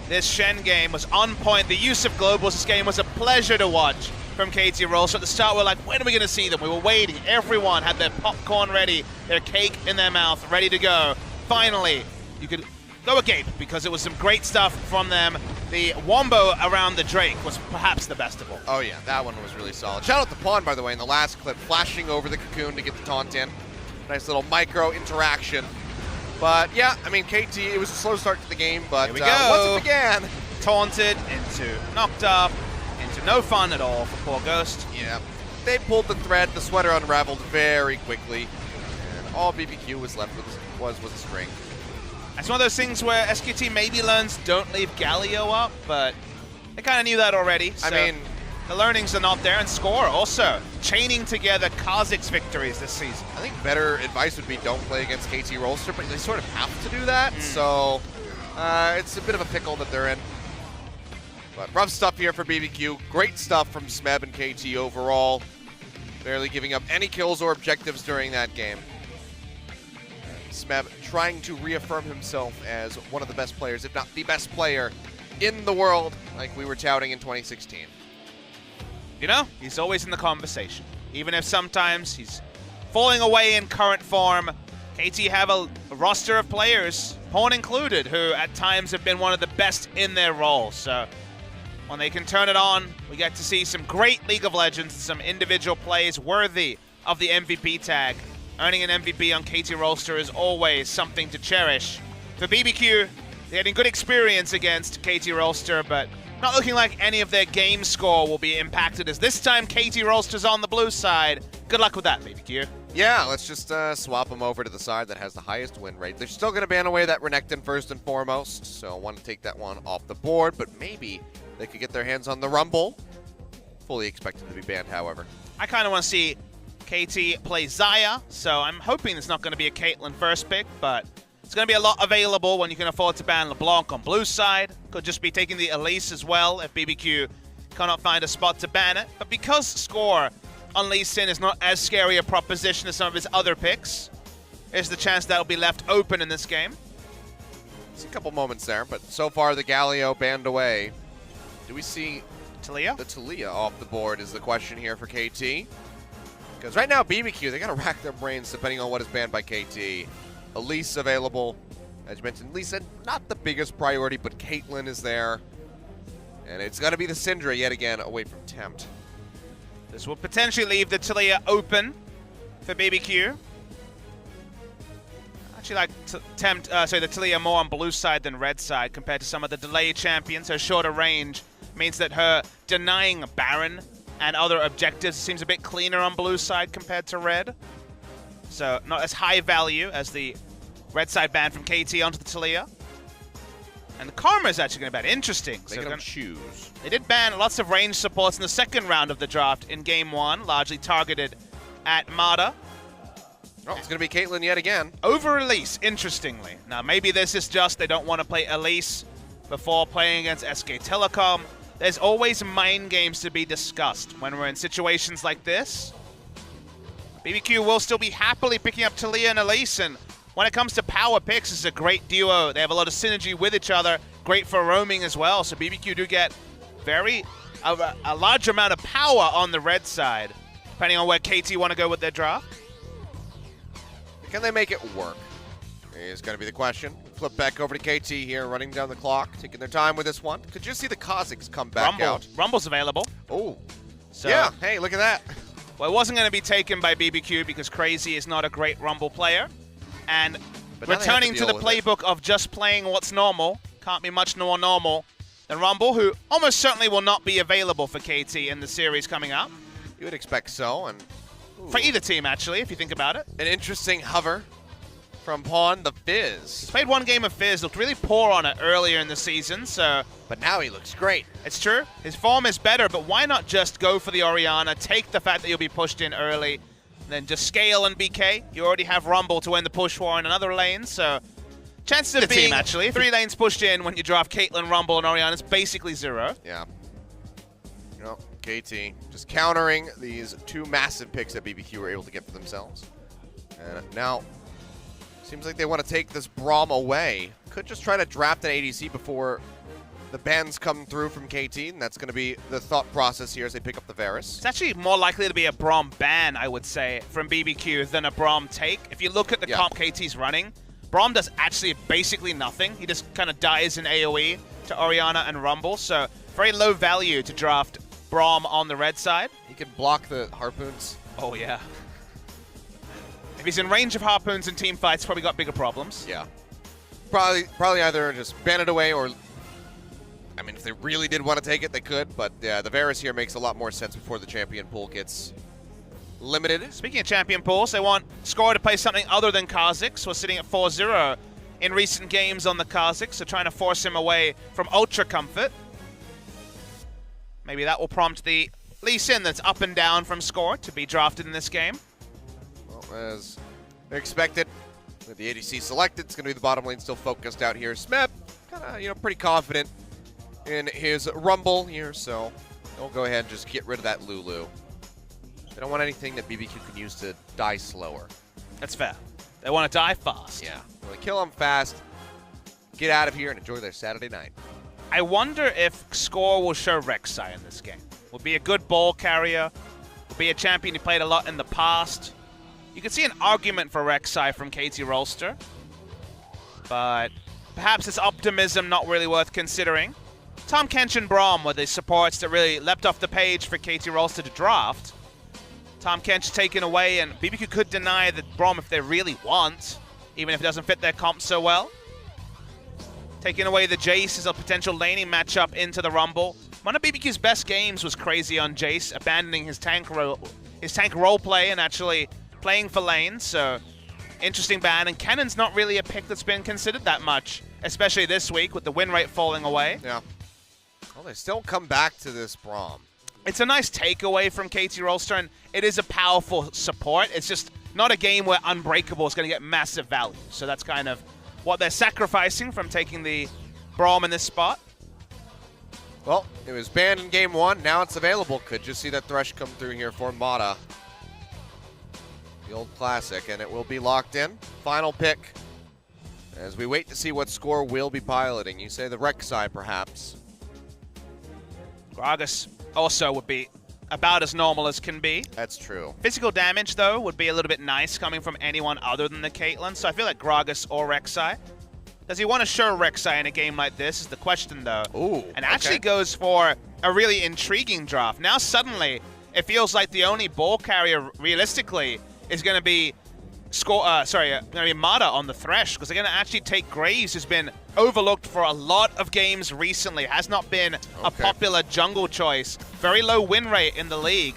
this Shen game, was on point. The use of globals this game was a pleasure to watch from KT Rolstrel. At the start, we're like, when are we going to see them? We were waiting. Everyone had their popcorn ready, their cake in their mouth, ready to go. Finally, you could go agape because it was some great stuff from them. The wombo around the Drake was perhaps the best of all. Oh yeah, that one was really solid. Shout out to Pawn, by the way, in the last clip, flashing over the cocoon to get the taunt in. Nice little micro interaction. But yeah, I mean, KT, it was a slow start to the game, but here we go. Once it began, taunted into knocked up, into no fun at all for poor Ghost. Yeah, they pulled the thread, the sweater unraveled very quickly, and all BBQ was left with was a string. It's one of those things where SKT maybe learns don't leave Galio up, but they kind of knew that already. So I mean, the learnings are not there, and Score also chaining together Kha'Zix's victories this season. I think better advice would be don't play against KT Rolstrel, but they sort of have to do that, so it's a bit of a pickle that they're in. But rough stuff here for BBQ. Great stuff from Smeb and KT overall. Barely giving up any kills or objectives during that game. Smeb trying to reaffirm himself as one of the best players, if not the best player in the world, like we were touting in 2016. You know, he's always in the conversation. Even if sometimes he's falling away in current form, KT have a roster of players, Pawn included, who at times have been one of the best in their role. So when they can turn it on, we get to see some great League of Legends, some individual plays worthy of the MVP tag. Earning an MVP on KT Rolstrel is always something to cherish. For BBQ, they're getting good experience against KT Rolstrel, but not looking like any of their game score will be impacted, as this time KT Rolstrel's on the blue side. Good luck with that, BBQ. Yeah, let's just swap them over to the side that has the highest win rate. They're still going to ban away that Renekton first and foremost, so I want to take that one off the board, but maybe they could get their hands on the Rumble. Fully expected to be banned, however. I kind of want to see KT play Xayah, so I'm hoping it's not going to be a Caitlyn first pick, but it's going to be a lot available when you can afford to ban LeBlanc on blue side. Could just be taking the Elise as well if BBQ cannot find a spot to ban it. But because Score on Lee Sin is not as scary a proposition as some of his other picks, there's the chance that'll be left open in this game. It's a couple moments there, but so far the Galio banned away. Do we see Taliyah? The Taliyah off the board is the question here for KT. Because right now, BBQ, they got to rack their brains depending on what is banned by KT. Elise available. As you mentioned, Lisa, not the biggest priority, but Caitlyn is there. And it's going to be the Syndra yet again away from Tempt. This will potentially leave the Taliyah open for BBQ. Actually like the Taliyah more on blue side than red side compared to some of the delay champions. Her shorter range means that her denying Baron and other objectives seems a bit cleaner on blue side compared to red. So not as high value as the red side ban from KT onto the Taliyah. And the Karma is actually going to be interesting. They can choose. They did ban lots of range supports in the second round of the draft in game 1, largely targeted at Mada. Oh, it's going to be Caitlyn yet again. Over Elise, interestingly. Now maybe this is just they don't want to play Elise before playing against SK Telecom. There's always mind games to be discussed when we're in situations like this. BBQ will still be happily picking up Taliyah and Elise, and when it comes to power picks, it's a great duo. They have a lot of synergy with each other, great for roaming as well, so BBQ do get a large amount of power on the red side, depending on where KT want to go with their draft. Can they make it work? is going to be the question. Flip back over to KT here, running down the clock, taking their time with this one. Could you see the Kazakhs come back out? Rumble's available. Oh, so, yeah. Hey, look at that. Well, it wasn't going to be taken by BBQ because Crazy is not a great Rumble player. And returning to the playbook of just playing what's normal, can't be much more normal than Rumble, who almost certainly will not be available for KT in the series coming up. You would expect so. And for either team, actually, if you think about it. An interesting hover from Pawn, the Fizz. He's played one game of Fizz, looked really poor on it earlier in the season, so... But now he looks great. It's true. His form is better, but why not just go for the Orianna, take the fact that you'll be pushed in early, and then just scale and BK? You already have Rumble to win the push war in another lane, so... Chances of being, actually, 3 lanes pushed in when you draft Caitlyn, Rumble, and Orianna is basically 0. Yeah. You know, KT just countering these 2 massive picks that BBQ were able to get for themselves. And now, seems like they want to take this Braum away. Could just try to draft an ADC before the bans come through from KT, and that's going to be the thought process here as they pick up the Varus. It's actually more likely to be a Braum ban, I would say, from BBQ than a Braum take. If you look at the comp KT's running, Braum does actually basically nothing. He just kind of dies in AoE to Orianna and Rumble, so very low value to draft Braum on the red side. He can block the harpoons. Oh, yeah. If he's in range of harpoons in team fights, probably got bigger problems. Yeah. Probably either just ban it away or... I mean, if they really did want to take it, they could, but yeah, the Varus here makes a lot more sense before the champion pool gets limited. Speaking of champion pools, they want Score to play something other than Kazakhs. We're sitting at 4-0 in recent games on the Kazakhs, so trying to force him away from Ultra Comfort. Maybe that will prompt the Lee Sin that's up and down from Score to be drafted in this game. Well, as expected, with the ADC selected, it's going to be the bottom lane still focused out here. Smeb, kind of, you know, pretty confident in his Rumble here, so they'll go ahead and just get rid of that Lulu. They don't want anything that BBQ can use to die slower. That's fair. They want to die fast. Yeah. Well, they kill them fast, get out of here, and enjoy their Saturday night. I wonder if Score will show Rek'Sai in this game. Will be a good ball carrier. Will be a champion he played a lot in the past. You can see an argument for Rek'Sai from KT Rolstrel, but perhaps it's optimism not really worth considering. Tahm Kench and Braum were the supports that really leapt off the page for KT Rolstrel to draft. Tahm Kench taken away, and BBQ could deny the Braum if they really want, even if it doesn't fit their comp so well. Taking away the Jace is a potential laning matchup into the Rumble. One of BBQ's best games was Crazy on Jace, abandoning his tank role play and actually playing for lane, so interesting ban. And Cannon's not really a pick that's been considered that much, especially this week with the win rate falling away. Yeah. Well, they still come back to this Braum. It's a nice takeaway from KT Rolstrel, and it is a powerful support. It's just not a game where Unbreakable is going to get massive value. So that's kind of what they're sacrificing from taking the Braum in this spot. Well, it was banned in game 1. Now it's available. Could just see that Thresh come through here for Mata. The old classic, and it will be locked in. Final pick as we wait to see what Score will be piloting. You say the Rek'Sai, perhaps. Gragas also would be about as normal as can be. That's true. Physical damage, though, would be a little bit nice coming from anyone other than the Caitlyn, so I feel like Gragas or Rek'Sai. Does he want to show Rek'Sai in a game like this is the question, though. Ooh, and actually goes for a really intriguing draft. Now suddenly, it feels like the only ball carrier, realistically, is going to be Mata on the Thresh, because they're going to actually take Graves, who's been overlooked for a lot of games recently. Has not been a popular jungle choice. Very low win rate in the league.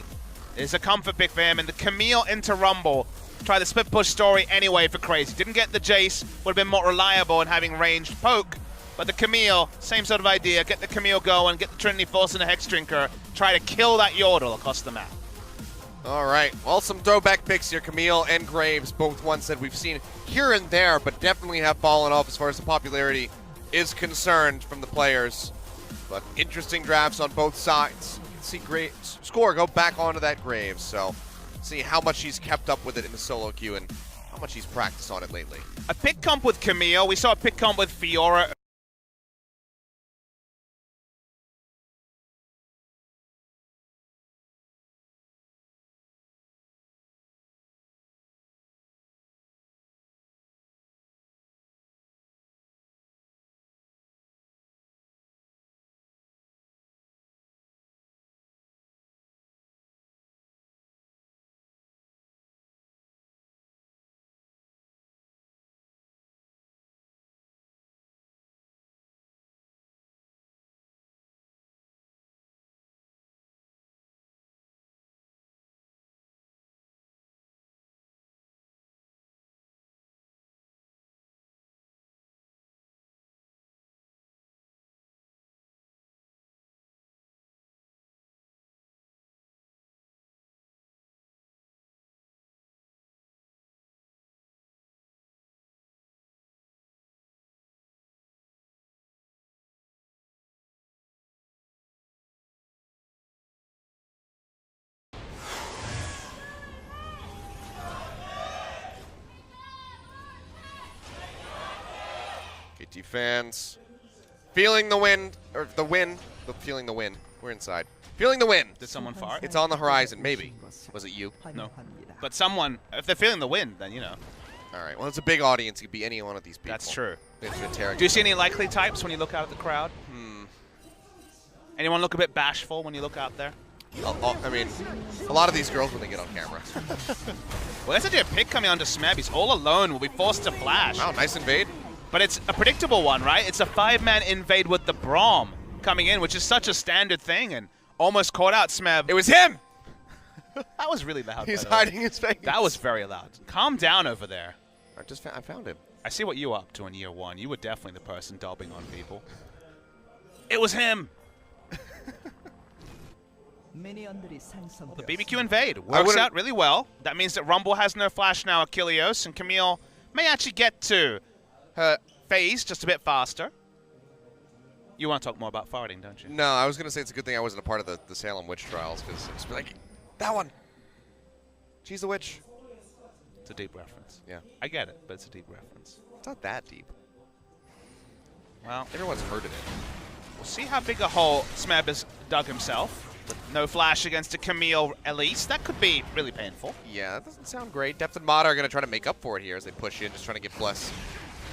It's a comfort pick for him. And the Camille into Rumble. Try the split push story anyway for Crazy. Didn't get the Jace. Would have been more reliable in having ranged poke. But the Camille, same sort of idea. Get the Camille going, get the Trinity Force and a Hex Drinker. Try to kill that Yordle across the map. All right. Well, some throwback picks here. Camille and Graves, both ones that we've seen here and there, but definitely have fallen off as far as the popularity is concerned from the players. But interesting drafts on both sides. You can see Graves Score go back onto that Graves, so see how much he's kept up with it in the solo queue and how much he's practiced on it lately. A pick comp with Camille. We saw a pick comp with Fiora KT fans. Feeling the wind, or the wind, feeling the wind. We're inside. Feeling the wind. Did someone fart? It's on the horizon, maybe. Was it you? No. But someone, if they're feeling the wind, then you know. All right, well, it's a big audience. It could be any one of these people. That's true. We have to interrogate Do you see any likely types when you look out at the crowd? Anyone look a bit bashful when you look out there? I mean, a lot of these girls when they get on camera. Well, there's actually a pick coming onto Smeb. He's all alone. Will be forced to flash. Wow, nice invade. But it's a predictable one, right? It's a 5-man invade with the Braum coming in, which is such a standard thing, and almost caught out Smeb. It was him! That was really loud. He's hiding his face. That was very loud. Calm down over there. I found him. I see what you were up to in year 1. You were definitely the person dobbing on people. It was him! The BBQ invade works out really well. That means that Rumble has no flash now, Achilleos, and Camille may actually get to her phase just a bit faster. You want to talk more about farting, don't you? No, I was going to say it's a good thing I wasn't a part of the Salem witch trials, because it's like, that one. She's the witch. It's a deep reference. Yeah. I get it, but it's a deep reference. It's not that deep. Well, everyone's heard of it. We'll see how big a hole Smeb has dug himself. With no flash against a Camille Elise. That could be really painful. Yeah, that doesn't sound great. Depth and Mata are going to try to make up for it here as they push in, just trying to give Bless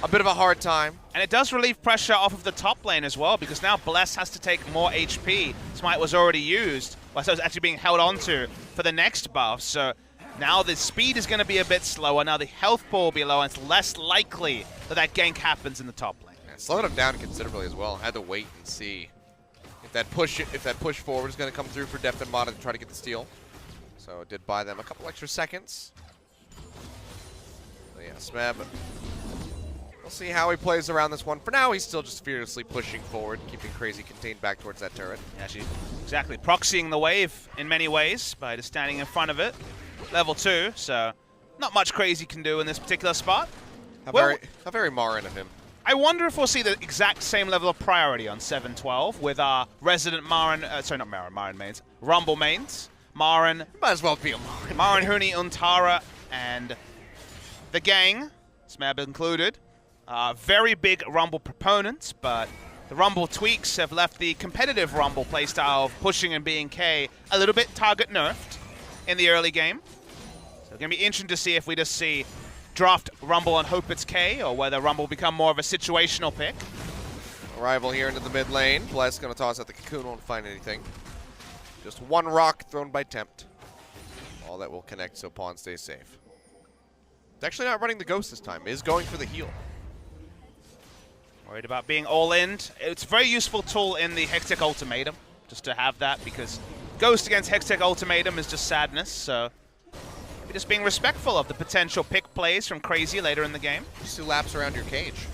a bit of a hard time. And it does relieve pressure off of the top lane as well, because now Bless has to take more HP. Smite was already used, well, so it's actually being held onto for the next buff. So now the speed is going to be a bit slower. Now the health pool will be low, and it's less likely that that gank happens in the top lane. Yeah, slowed him down considerably as well. Had to wait and see if that push forward is going to come through for Depth and Mata to try to get the steal. So it did buy them a couple extra seconds. So yeah, Smeb. We'll see how he plays around this one. For now, he's still just fearlessly pushing forward, keeping Crazy contained back towards that turret. Yeah, exactly. Proxying the wave in many ways by just standing in front of it. Level 2, so not much Crazy can do in this particular spot. How very Marin of him. I wonder if we'll see the exact same level of priority on 7-12 with our resident Marin, sorry, not Marin mains, Rumble mains. Marin. Might as well be a Marin. Marin, Huni, Untara, and the gang, Smeb included. Very big Rumble proponents, but the Rumble tweaks have left the competitive Rumble playstyle of pushing and being K a little bit target nerfed in the early game. So it's going to be interesting to see if we just see draft Rumble and hope it's K, or whether Rumble become more of a situational pick. Arrival here into the mid lane. Bless going to toss out the cocoon, won't find anything. Just one rock thrown by Tempt. All that will connect so Pawn stays safe. It's actually not running the Ghost this time. It is going for the heal. Worried about being all in. It's a very useful tool in the Hextech Ultimatum, just to have that, because Ghost against Hextech Ultimatum is just sadness, so maybe just being respectful of the potential pick plays from Crazy later in the game. Just 2 laps around your cage.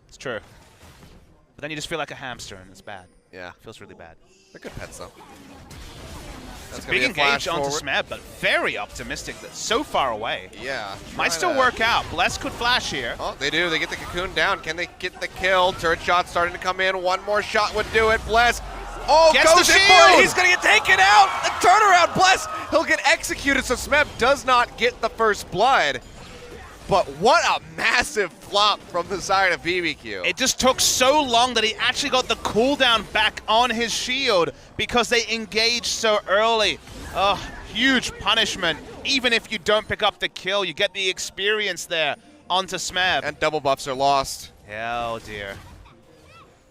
It's true. But then you just feel like a hamster, and it's bad. Yeah. It feels really bad. They're good pets, though. It's a big engage onto Smeb, but very optimistic that so far away. Yeah. Might still work out. Bless could flash here. Oh, they do. They get the cocoon down. Can they get the kill? Turret shot starting to come in. One more shot would do it. Bless. Oh, gets goes the in shield. for it. He's going to get taken out. The turnaround. Bless. He'll get executed, so Smeb does not get the first blood. But what a massive flop from the side of BBQ. It just took so long that he actually got the cooldown back on his shield because they engaged so early. Oh, huge punishment. Even if you don't pick up the kill, you get the experience there onto Smeb. And double buffs are lost. Oh, dear.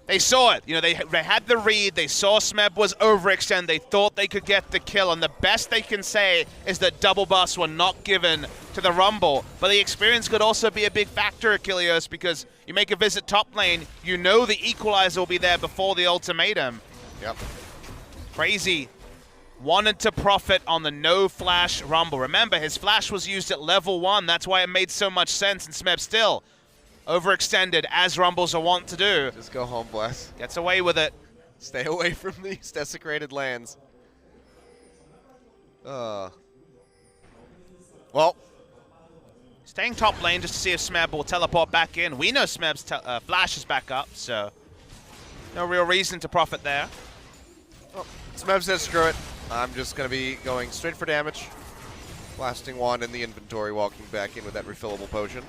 They saw it. You know, they had the read. They saw Smeb was overextended. They thought they could get the kill. And the best they can say is that double buffs were not given to the Rumble. But the experience could also be a big factor, Achilleos, because you make a visit top lane, you know the equalizer will be there before the ultimatum. Yep. Crazy. Wanted to profit on the no flash Rumble. Remember, his flash was used at level 1. That's why it made so much sense. And Smeb still overextended, as Rumbles are wont to do. Just go home, Bless. Gets away with it. Stay away from these desecrated lands. Well. Staying top lane just to see if Smeb will teleport back in. We know Smeb's flash is back up, so no real reason to profit there. Well, Smeb says screw it. I'm just going to be going straight for damage. Blasting wand in the inventory, walking back in with that refillable potion.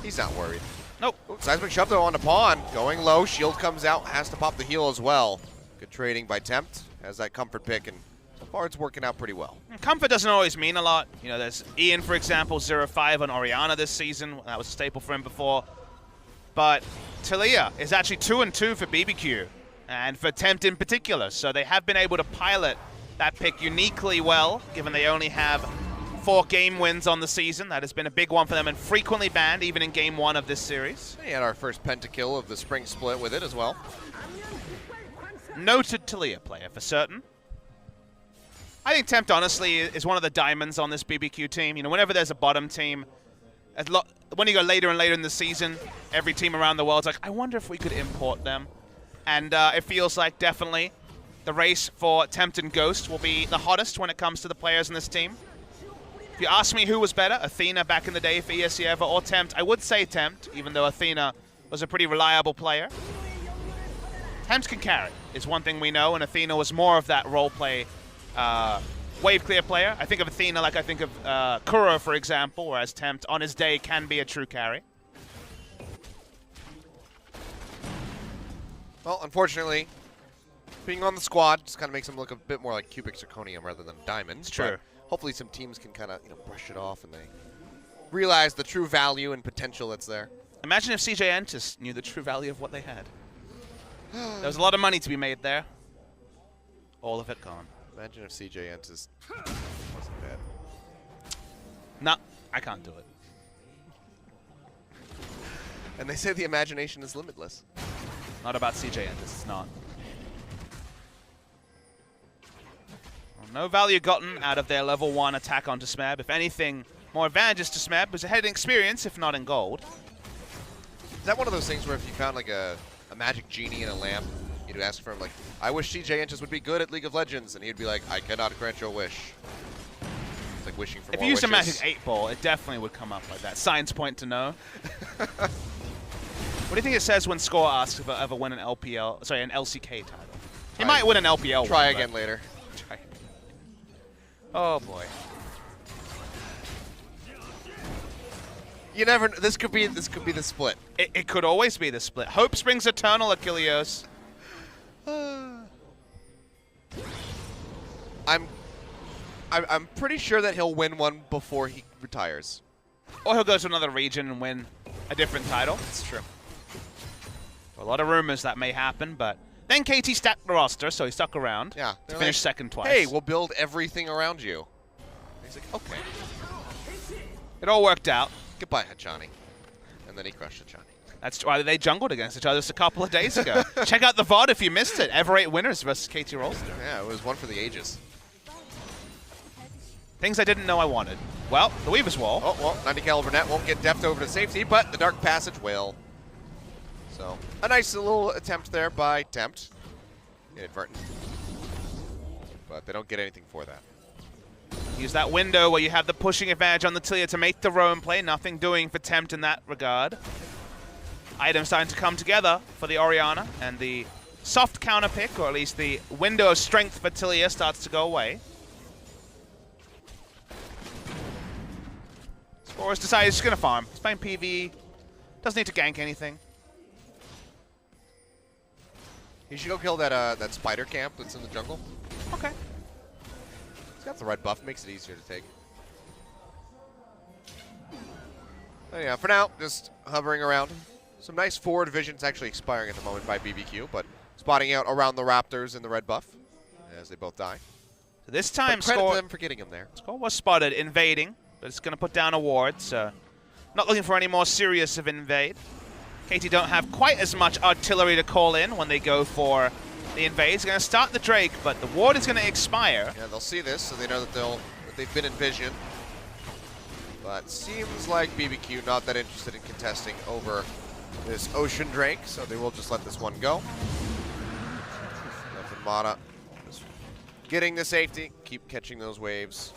He's not worried. Nope. Ooh, seismic shove though on the pawn. Going low, shield comes out, has to pop the heal as well. Good trading by Tempt. Has that comfort pick, and so far it's working out pretty well. Comfort doesn't always mean a lot. You know, there's Ian, for example, 0-5 on Orianna this season. That was a staple for him before. But Talia is actually 2-2 for BBQ, and for Tempt in particular. So they have been able to pilot that pick uniquely well, given they only have 4 game wins on the season. That has been a big one for them and frequently banned, even in game 1 of this series. We had our first pentakill of the spring split with it as well. Noted Talia player for certain. I think Tempt, honestly, is one of the diamonds on this BBQ team. You know, whenever there's a bottom team, when you go later and later in the season, every team around the world's like, I wonder if we could import them. And it feels like definitely the race for Tempt and Ghost will be the hottest when it comes to the players in this team. If you ask me who was better, Athena back in the day for ESC Ever or Tempt, I would say Tempt, even though Athena was a pretty reliable player. Tempt can carry, is one thing we know, and Athena was more of that role play wave clear player. I think of Athena like I think of Kuro, for example, whereas Tempt on his day can be a true carry. Well, unfortunately, being on the squad just kind of makes him look a bit more like cubic zirconium rather than diamonds. True. But hopefully some teams can kind of brush it off and they realize the true value and potential that's there. Imagine if CJ Entus knew the true value of what they had. There was a lot of money to be made there. All of it gone. Imagine if CJ Entus wasn't bad. No, I can't do it. And they say the imagination is limitless. Not about CJ Entus, it's not. Well, no value gotten out of their level 1 attack onto Smeb. If anything, more advantages to Smeb, who's ahead in experience, if not in gold. Is that one of those things where if you found like a magic genie in a lamp, you'd ask for him like, I wish CJ Entus would be good at League of Legends, and he'd be like, I cannot grant your wish. It's like wishing for more wishes. If you used a magic 8-ball, it definitely would come up like that. Science point to know. What do you think it says when Score asks if I ever win an LCK title? He might win an LPL one. Try again later. Try. Oh boy. You never. This could be the split. It could always be the split. Hope springs eternal, Achilleos. I'm pretty sure that he'll win one before he retires. Or he'll go to another region and win a different title. That's true. A lot of rumors that may happen, but then KT stacked the roster, so he stuck around to finish second twice. Hey, we'll build everything around you. He's like, okay. It all worked out. Goodbye, Hachani. And then he crushed Hachani. That's why they jungled against each other just a couple of days ago. Check out the VOD if you missed it. Ever 8 winners versus KT Rolstrel. Yeah, it was one for the ages. Things I didn't know I wanted. Well, the Weaver's Wall. Oh, well, 90 caliber net won't get depth over to safety, but the Dark Passage will. So, a nice little attempt there by Tempt. Inadvertent. But they don't get anything for that. Use that window where you have the pushing advantage on the Talia to make the roam play. Nothing doing for Tempt in that regard. Items starting to come together for the Orianna, and the soft counter pick, or at least the window of strength for Talia, starts to go away. Scorer's decided he's just going to farm. He's playing PvE. Doesn't need to gank anything. You should go kill that spider camp that's in the jungle. Okay. He's got the red buff, makes it easier to take. But yeah, for now, just hovering around. Some nice forward vision's actually expiring at the moment by BBQ, but spotting out around the Raptors in the red buff as they both die. So this time, credit Score to them for getting him there. Score was spotted invading, but it's going to put down a ward, so not looking for any more serious of invade. KT don't have quite as much artillery to call in when they go for the invade. He's going to start the Drake, but the ward is going to expire. Yeah, they'll see this, so they know that they've been in vision. But seems like BBQ not that interested in contesting over this Ocean Drake, so they will just let this one go. Left and Mata just getting the safety, keep catching those waves,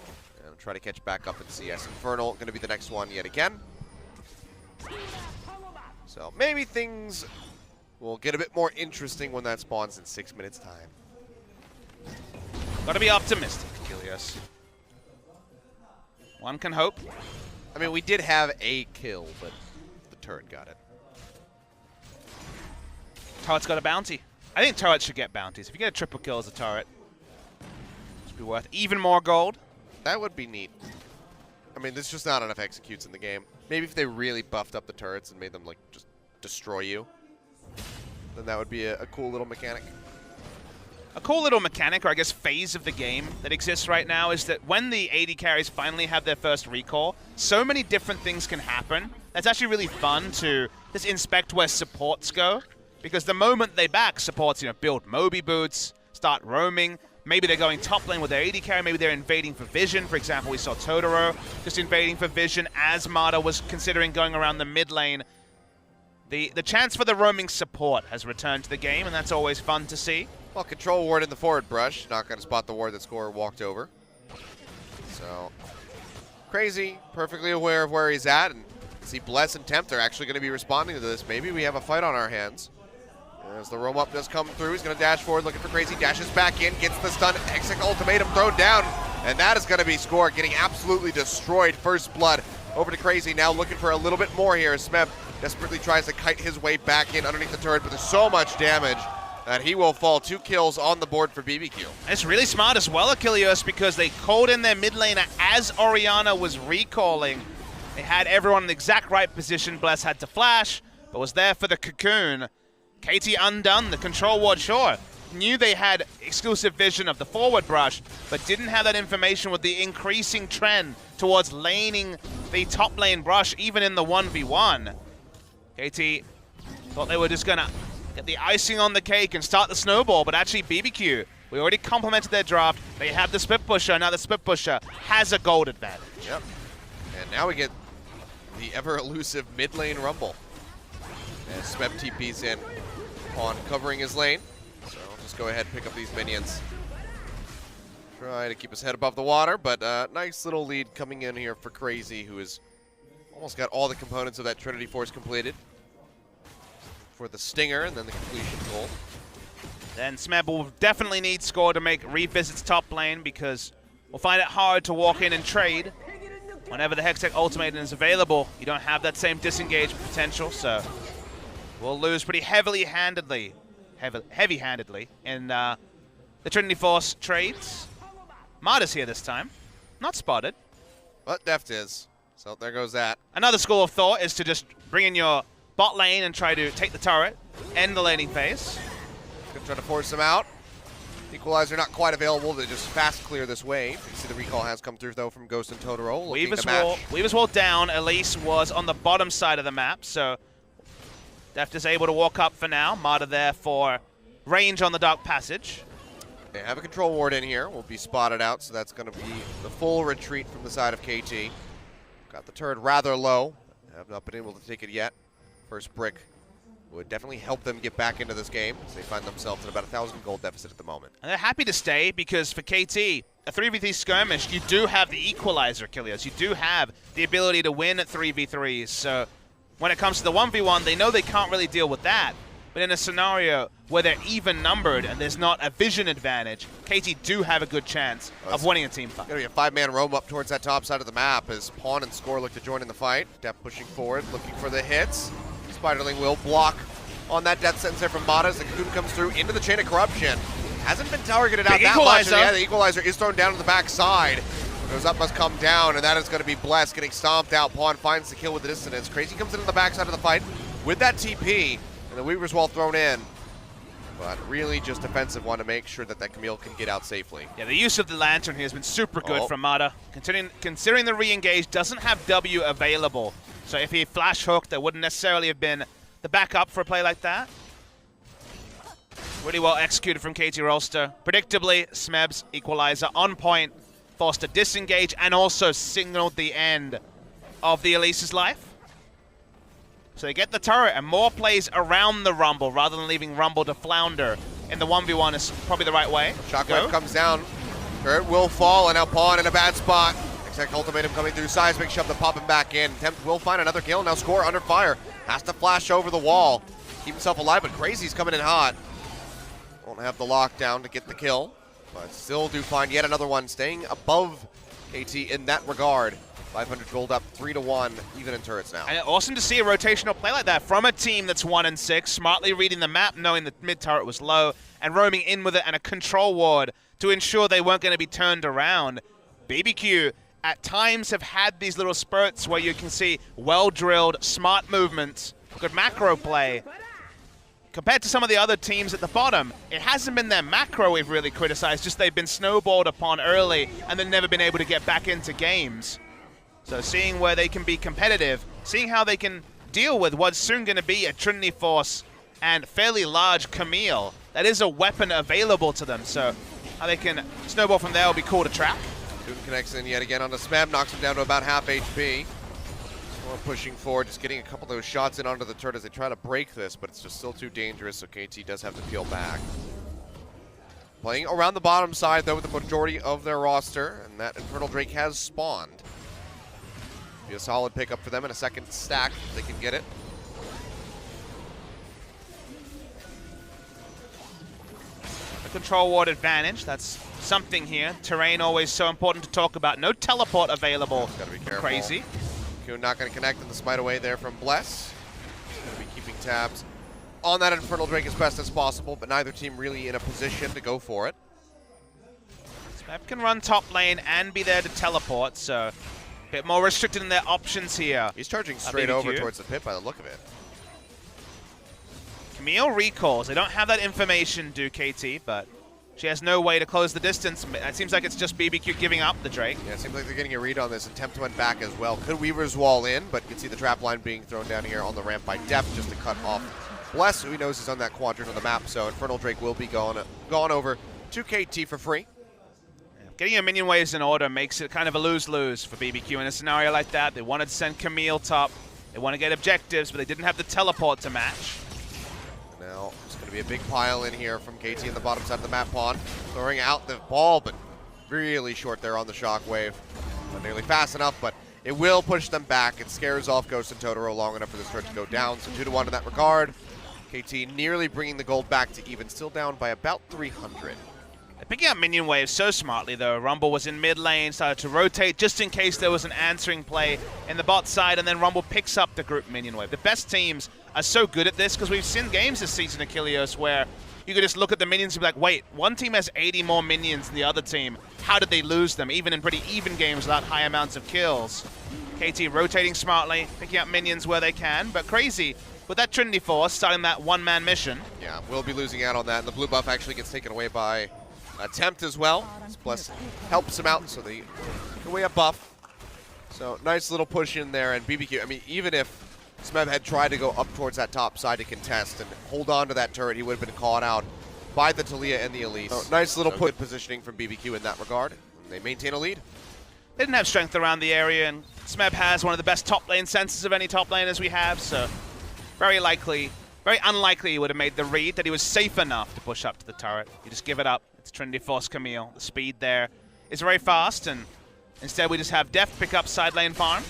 and try to catch back up in CS. Infernal going to be the next one yet again. So maybe things will get a bit more interesting when that spawns in 6 minutes' time. Got to be optimistic, Kilios. One can hope. I mean, we did have a kill, but the Turret got it. Turret's got a bounty. I think Turret should get bounties. If you get a triple kill as a Turret, it should be worth even more gold. That would be neat. I mean, there's just not enough executes in the game. Maybe if they really buffed up the turrets and made them, like, just destroy you, then that would be a cool little mechanic. A cool little mechanic, or I guess phase of the game that exists right now, is that when the AD carries finally have their first recall, so many different things can happen. That's actually really fun to just inspect where supports go, because the moment they back, supports, build Moby boots, start roaming. Maybe they're going top lane with their AD carry. Maybe they're invading for vision. For example, we saw Totoro just invading for vision as Mata was considering going around the mid lane. The chance for the roaming support has returned to the game, and that's always fun to see. Well, control ward in the forward brush. Not going to spot the ward that Score walked over. So, Crazy, perfectly aware of where he's at, and see Bless and Tempt are actually going to be responding to this. Maybe we have a fight on our hands. As the roam up does come through, he's going to dash forward, looking for Crazy, dashes back in, gets the stun, exec ultimatum thrown down, and that is going to be Score getting absolutely destroyed. First blood over to Crazy, now looking for a little bit more here as Smeb desperately tries to kite his way back in underneath the turret, but there's so much damage that he will fall. 2 kills on the board for BBQ. It's really smart as well, Achilles, because they called in their mid laner as Orianna was recalling. They had everyone in the exact right position. Bless had to flash, but was there for the cocoon. KT undone, the control ward, sure. Knew they had exclusive vision of the forward brush, but didn't have that information with the increasing trend towards laning the top lane brush, even in the 1v1. KT thought they were just gonna get the icing on the cake and start the snowball, but actually BBQ, we already complimented their draft. They have the split pusher, now the split pusher has a gold advantage. Yep. And now we get the ever elusive mid lane rumble. And Smeb TP's in on covering his lane. So I'll just go ahead and pick up these minions. Try to keep his head above the water, but nice little lead coming in here for Crazy, who has almost got all the components of that Trinity Force completed. For the Stinger and then the completion goal. Then Smeb will definitely need Score to make revisits top lane, because we'll find it hard to walk in and trade. Whenever the Hextech Ultimatum is available, you don't have that same disengage potential, so we'll lose pretty heavy-handedly in the Trinity Force trades. Mata's here this time. Not spotted. But Deft is. So there goes that. Another school of thought is to just bring in your bot lane and try to take the turret, end the laning phase. Gonna try to force him out. Equalizer not quite available to just fast clear this wave. You see the recall has come through though from Ghost and Totoro. Weaver's Wall down. Elise was on the bottom side of the map, so Deft is able to walk up for now. Mata there for range on the Dark Passage. They have a control ward in here. Will be spotted out, so that's going to be the full retreat from the side of KT. Got the turret rather low. Have not been able to take it yet. First brick would definitely help them get back into this game, as they find themselves at about 1,000 gold deficit at the moment. And they're happy to stay, because for KT, a 3v3 skirmish, you do have the equalizer, Achilles. You do have the ability to win at 3v3s. So when it comes to the 1v1, they know they can't really deal with that. But in a scenario where they're even numbered and there's not a vision advantage, KT do have a good chance of winning a team fight. Gonna be a 5-man roam up towards that top side of the map as Pawn and Score look to join in the fight. Deft pushing forward, looking for the hits. Spiderling will block on that death sentence there from Mata as the Cocoon comes through into the Chain of Corruption. Hasn't been targeted out that much. Yeah, the Equalizer is thrown down to the backside. Goes up, must come down, and that is going to be Bless getting stomped out. Pawn finds the kill with the dissonance. Crazy comes into the backside of the fight with that TP, and the Weaver's Wall thrown in. But really just defensive one to make sure that that Camille can get out safely. Yeah, the use of the Lantern here has been super good from Mata. Considering the re-engage doesn't have W available. So if he flash hooked, there wouldn't necessarily have been the backup for a play like that. Really well executed from KT Rolstrel. Predictably, Smeb's Equalizer on point, forced to disengage, and also signaled the end of the Elise's life. So they get the turret, and more plays around the Rumble rather than leaving Rumble to flounder in the 1v1 is probably the right way. Shockwave comes down. Turret will fall, and now Pawn in a bad spot. Exec Ultimatum coming through. Seismic shove to pop him back in. Tempt will find another kill. Now Score under fire. Has to flash over the wall. Keep himself alive, but Crazy's coming in hot. Won't have the lockdown to get the kill, but still do find yet another one, staying above KT in that regard. 500 gold up, 3-1, even in turrets now. And awesome to see a rotational play like that from a team that's 1-6, smartly reading the map, knowing the mid turret was low, and roaming in with it and a control ward to ensure they weren't going to be turned around. BBQ at times have had these little spurts where you can see well-drilled, smart movements, good macro play. Compared to some of the other teams at the bottom, it hasn't been their macro we've really criticized, just they've been snowballed upon early and then never been able to get back into games. So seeing where they can be competitive, seeing how they can deal with what's soon going to be a Trinity Force and fairly large Camille, that is a weapon available to them. So how they can snowball from there will be cool to track. Student connects in yet again onto Smeb, knocks him down to about half HP. More pushing forward, just getting a couple of those shots in onto the turret as they try to break this, but it's just still too dangerous, so KT does have to peel back. Playing around the bottom side, though, with the majority of their roster, and that Infernal Drake has spawned. Be a solid pickup for them in a second stack if they can get it. The control ward advantage, that's something here. Terrain always so important to talk about. No teleport available. Gotta be careful. Crazy. Kuhn not going to connect, and the smite away there from Bless. Going to be keeping tabs on that Infernal Drake as best as possible, but neither team really in a position to go for it. Smeb can run top lane and be there to teleport, so a bit more restricted in their options here. He's charging straight over towards the pit by the look of it. Camille recalls. They don't have that information, do KT, but she has no way to close the distance. It seems like it's just BBQ giving up the Drake. Yeah, it seems like they're getting a read on this, and Tempt went back as well. Could Weaver's wall in, but you can see the trap line being thrown down here on the ramp by Def just to cut off Bless, who he knows is on that quadrant of the map, so Infernal Drake will be gone over to KT for free. Getting your minion waves in order makes it kind of a lose-lose for BBQ in a scenario like that. They wanted to send Camille top. They want to get objectives, but they didn't have the teleport to match. Now, it's going to be a big pile in here from KT in the bottom side of the map pawn. Throwing out the ball, but really short there on the shockwave. Not nearly fast enough, but it will push them back. It scares off Ghost and Totoro long enough for this turret to go down. So 2-1 in that regard. KT nearly bringing the gold back to even, still down by about 300. They're picking up minion waves so smartly, though. Rumble was in mid lane, started to rotate just in case there was an answering play in the bot side, and then Rumble picks up the group minion wave. The best teams are so good at this because we've seen games this season, Achilles, where you could just look at the minions and be like, wait, one team has 80 more minions than the other team. How did they lose them, even in pretty even games without high amounts of kills? KT rotating smartly, picking up minions where they can, but crazy. With that Trinity Force starting that one-man mission. Yeah, we'll be losing out on that, and the blue buff actually gets taken away by Tempt as well. Plus helps him out, so they take away a buff. So nice little push in there, and BBQ, I mean, even if Smeb had tried to go up towards that top side to contest and hold on to that turret, he would have been caught out by the Talia and the Elise. So nice little good positioning from BBQ in that regard. And they maintain a lead. They didn't have strength around the area, and Smeb has one of the best top lane senses of any top laners we have, so very unlikely he would have made the read that he was safe enough to push up to the turret. You just give it up. It's Trinity Force Camille. The speed there is very fast, and instead we just have Deft pick up side lane farm.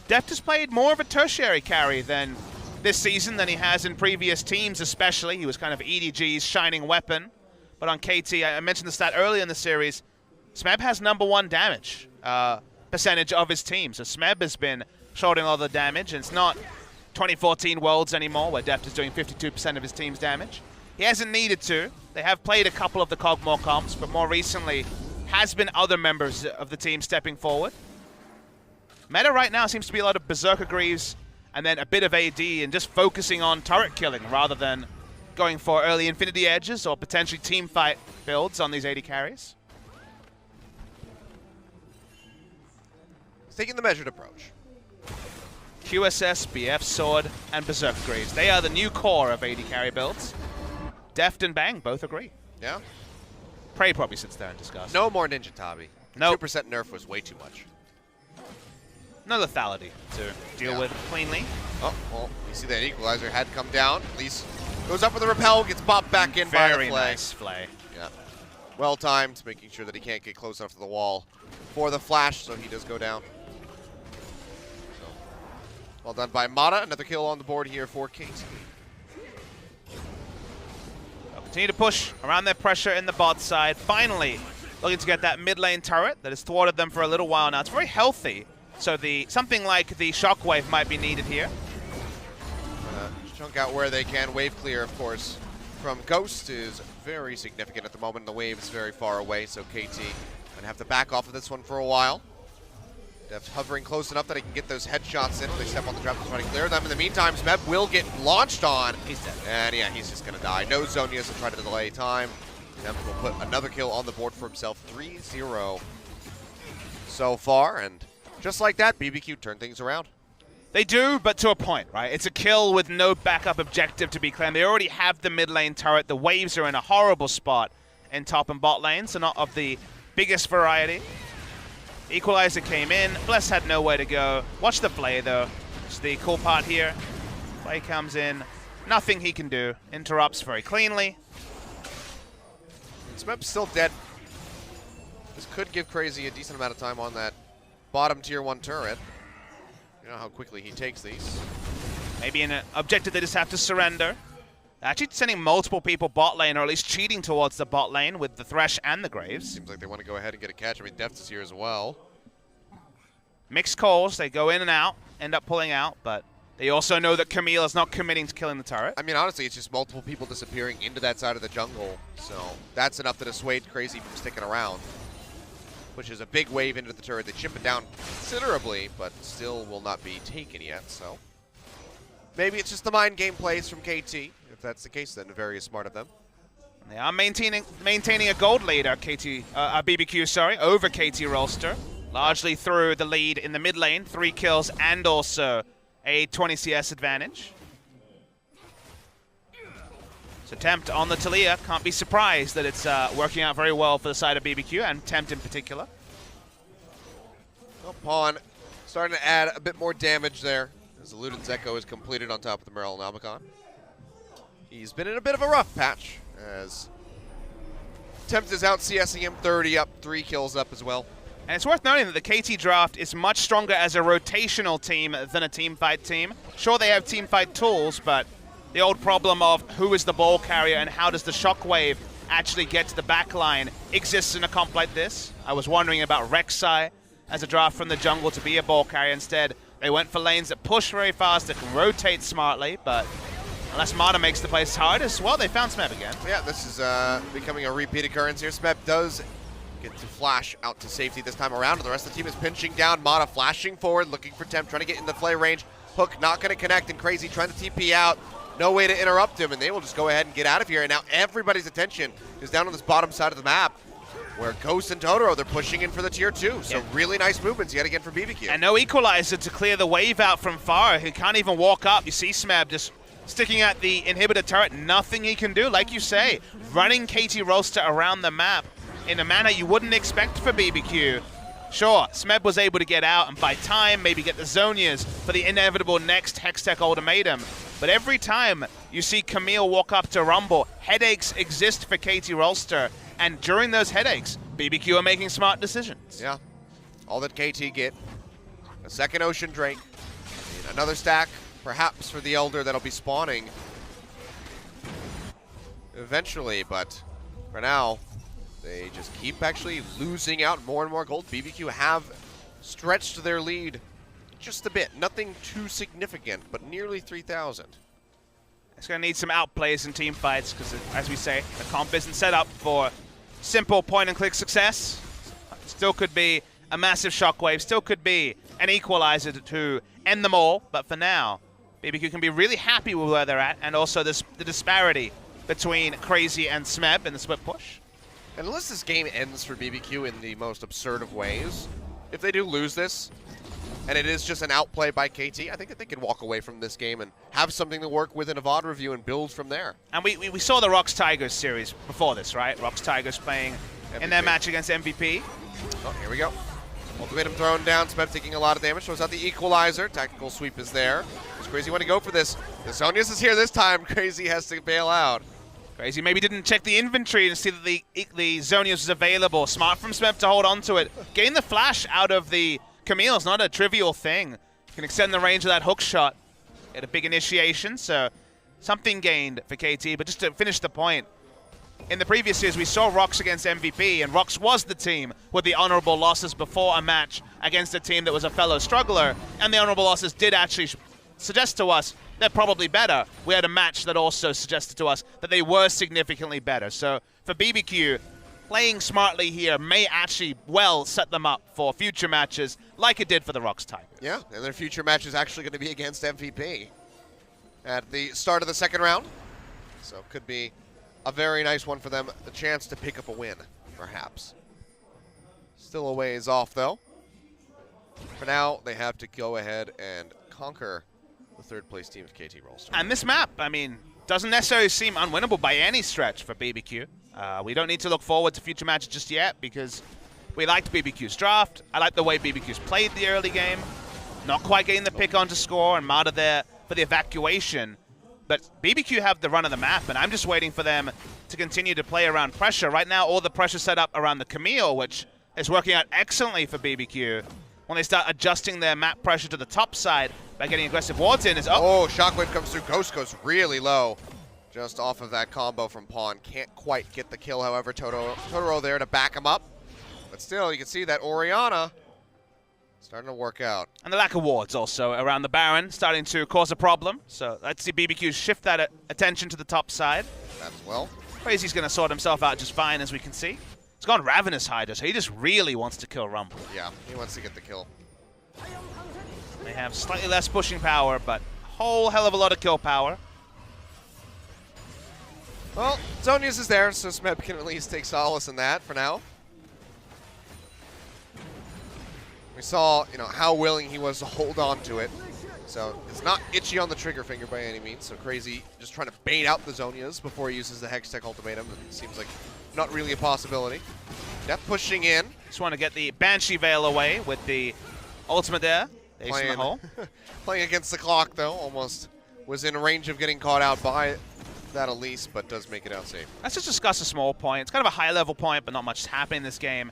Deft has played more of a tertiary carry than this season than he has in previous teams especially. He was kind of EDG's shining weapon. But on KT, I mentioned the stat earlier in the series, Smeb has #1 damage percentage of his team. So Smeb has been shouldering all the damage, and it's not 2014 Worlds anymore, where Deft is doing 52% of his team's damage. He hasn't needed to. They have played a couple of the Cogmore comps, but more recently has been other members of the team stepping forward. Meta right now seems to be a lot of Berserker Greaves and then a bit of AD and just focusing on turret killing rather than going for early Infinity Edges or potentially team fight builds on these AD carries. Taking the measured approach. QSS, BF, Sword, and Berserker Greaves. They are the new core of AD carry builds. Deft and Bang both agree. Yeah. Prey probably sits there and discusses. No more Ninja Tabi. No. 2% nerf was way too much. No lethality to deal with cleanly. Oh, well, you see that equalizer had come down. At least goes up with a repel, gets popped back in by the Very Flay. nice Flay. Yeah. Well timed, making sure that he can't get close enough to the wall for the flash, so he does go down. So, well done by Mata. Another kill on the board here for KT. They'll continue to push around their pressure in the bot side. Finally, looking to get that mid lane turret that has thwarted them for a little while now. It's very healthy. So something like the Shockwave might be needed here. Chunk out where they can. Wave clear, of course, from Ghost is very significant at the moment. The wave is very far away, so KT gonna have to back off of this one for a while. Dev's hovering close enough that he can get those headshots in. They step on the trap to try to clear them. In the meantime, Smeb will get launched on. He's dead. And yeah, he's just gonna die. No Zonias to try to delay time. Dev will put another kill on the board for himself. 3-0 so far, and just like that, BBQ turned things around. They do, but to a point, right? It's a kill with no backup objective to be claimed. They already have the mid lane turret. The waves are in a horrible spot in top and bot lane, so not of the biggest variety. Equalizer came in. Bless had nowhere to go. Watch the play, though. It's the cool part here. Play comes in. Nothing he can do. Interrupts very cleanly. Smeb's still dead. This could give Crazy a decent amount of time on that bottom tier 1 turret. You know how quickly he takes these. Maybe an objective they just have to surrender. Actually sending multiple people bot lane, or at least cheating towards the bot lane with the Thresh and the Graves. Seems like they want to go ahead and get a catch. I mean, Deft is here as well. Mixed calls. They go in and out, end up pulling out, but they also know that Camille is not committing to killing the turret. I mean, honestly, it's just multiple people disappearing into that side of the jungle. So that's enough to dissuade Crazy from sticking around. Pushes a big wave into the turret. They chip it down considerably, but still will not be taken yet. So maybe it's just the mind game plays from KT. If that's the case, then very smart of them. They are maintaining a gold lead, BBQ, sorry, over KT Rolstrel. Largely through the lead in the mid lane, 3 kills and also a 20 CS advantage. So Tempt on the Talia, can't be surprised that it's working out very well for the side of BBQ, and Tempt in particular. Well, Pawn starting to add a bit more damage there as the Luden's Echo is completed on top of the Merylnomicon. He's been in a bit of a rough patch as Tempt is out CSing him, 30 up, 3 kills up as well. And it's worth noting that the KT draft is much stronger as a rotational team than a teamfight team. Sure, they have teamfight tools, but the old problem of who is the ball carrier and how does the Shockwave actually get to the back line exists in a comp like this. I was wondering about Rek'Sai as a draft from the jungle to be a ball carrier. Instead, they went for lanes that push very fast, that can rotate smartly, but unless Mata makes the place hard as well, they found Smeb again. Yeah, this is becoming a repeat occurrence here. Smeb does get to flash out to safety this time around, and the rest of the team is pinching down. Mata flashing forward, looking for Tempt, trying to get in the flay range. Hook not going to connect, and Crazy trying to TP out. No way to interrupt him, and they will just go ahead and get out of here. And now everybody's attention is down on this bottom side of the map, where Ghost and Totoro, they're pushing in for the tier 2. So really nice movements yet again for BBQ. And no equalizer to clear the wave out from far. He can't even walk up. You see Smeb just sticking at the inhibitor turret. Nothing he can do, like you say. Running KT Rolstrel around the map in a manner you wouldn't expect for BBQ. Sure, Smeb was able to get out and buy time, maybe get the Zonias for the inevitable next Hextech ultimatum. But every time you see Camille walk up to Rumble, headaches exist for KT Rolstrel. And during those headaches, BBQ are making smart decisions. Yeah, all that KT get. A second Ocean Drake. And another stack, perhaps, for the Elder that'll be spawning eventually. But for now, they just keep actually losing out more and more gold. BBQ have stretched their lead just a bit. Nothing too significant, but nearly 3,000. It's going to need some outplays and team fights because, as we say, the comp isn't set up for simple point-and-click success. Still could be a massive shockwave. Still could be an equalizer to end them all. But for now, BBQ can be really happy with where they're at, and also the disparity between Crazy and Smeb in the split push. And unless this game ends for BBQ in the most absurd of ways, if they do lose this, and it is just an outplay by KT, I think that they can walk away from this game and have something to work with in a VOD review and build from there. And we saw the Rox Tigers series before this, right? Rox Tigers playing MVP in their match against MVP. Oh, here we go. Ultimatum thrown down. Smeb taking a lot of damage. Throws out the equalizer. Tactical sweep is there. Does Crazy want to go for this? The Zonius is here this time. Crazy has to bail out. Crazy maybe didn't check the inventory and see that the Zonius was available. Smart from Smeb to hold on to it. Getting the flash out of the Camille is not a trivial thing. Can extend the range of that hook shot. Get a big initiation, so something gained for KT. But just to finish the point, in the previous years, we saw Rox against MVP, and Rox was the team with the honorable losses before a match against a team that was a fellow struggler, and the honorable losses did actually suggest to us they're probably better. We had a match that also suggested to us that they were significantly better. So for BBQ, playing smartly here may actually well set them up for future matches like it did for the Rox Tigers. Yeah, and their future match is actually going to be against MVP at the start of the second round. So it could be a very nice one for them, the chance to pick up a win, perhaps. Still a ways off, though. For now, they have to go ahead and conquer the third-place team of KT Rolstrel. And this map, I mean, doesn't necessarily seem unwinnable by any stretch for BBQ. We don't need to look forward to future matches just yet because we liked BBQ's draft. I like the way BBQ's played the early game. Not quite getting the pick on to score, and Mata there for the evacuation. But BBQ have the run of the map, and I'm just waiting for them to continue to play around pressure. Right now, all the pressure set up around the Camille, which is working out excellently for BBQ. When they start adjusting their map pressure to the top side by getting aggressive wards in, is oh, Shockwave comes through. Ghost goes really low. Just off of that combo from Pawn. Can't quite get the kill, however. Totoro there to back him up. But still, you can see that Orianna starting to work out. And the lack of wards also around the Baron starting to cause a problem. So let's see BBQ shift that attention to the top side. That as well. Crazy's going to sort himself out just fine, as we can see. He's gone Ravenous Hydra, so he just really wants to kill Rumble. Yeah, he wants to get the kill. They have slightly less pushing power, but a whole hell of a lot of kill power. Well, Zonia's is there, so Smeb can at least take solace in that for now. We saw, how willing he was to hold on to it. So it's not itchy on the trigger finger by any means. So Crazy just trying to bait out the Zonias before he uses the Hextech ultimatum. It seems like not really a possibility. Death pushing in. Just want to get the Banshee Veil away with the ultimate there. Ace in the hole. Playing against the clock, though. Almost was in range of getting caught out by that Elise, but does make it out safe. Let's just discuss a small point. It's kind of a high-level point, but not much is happening in this game.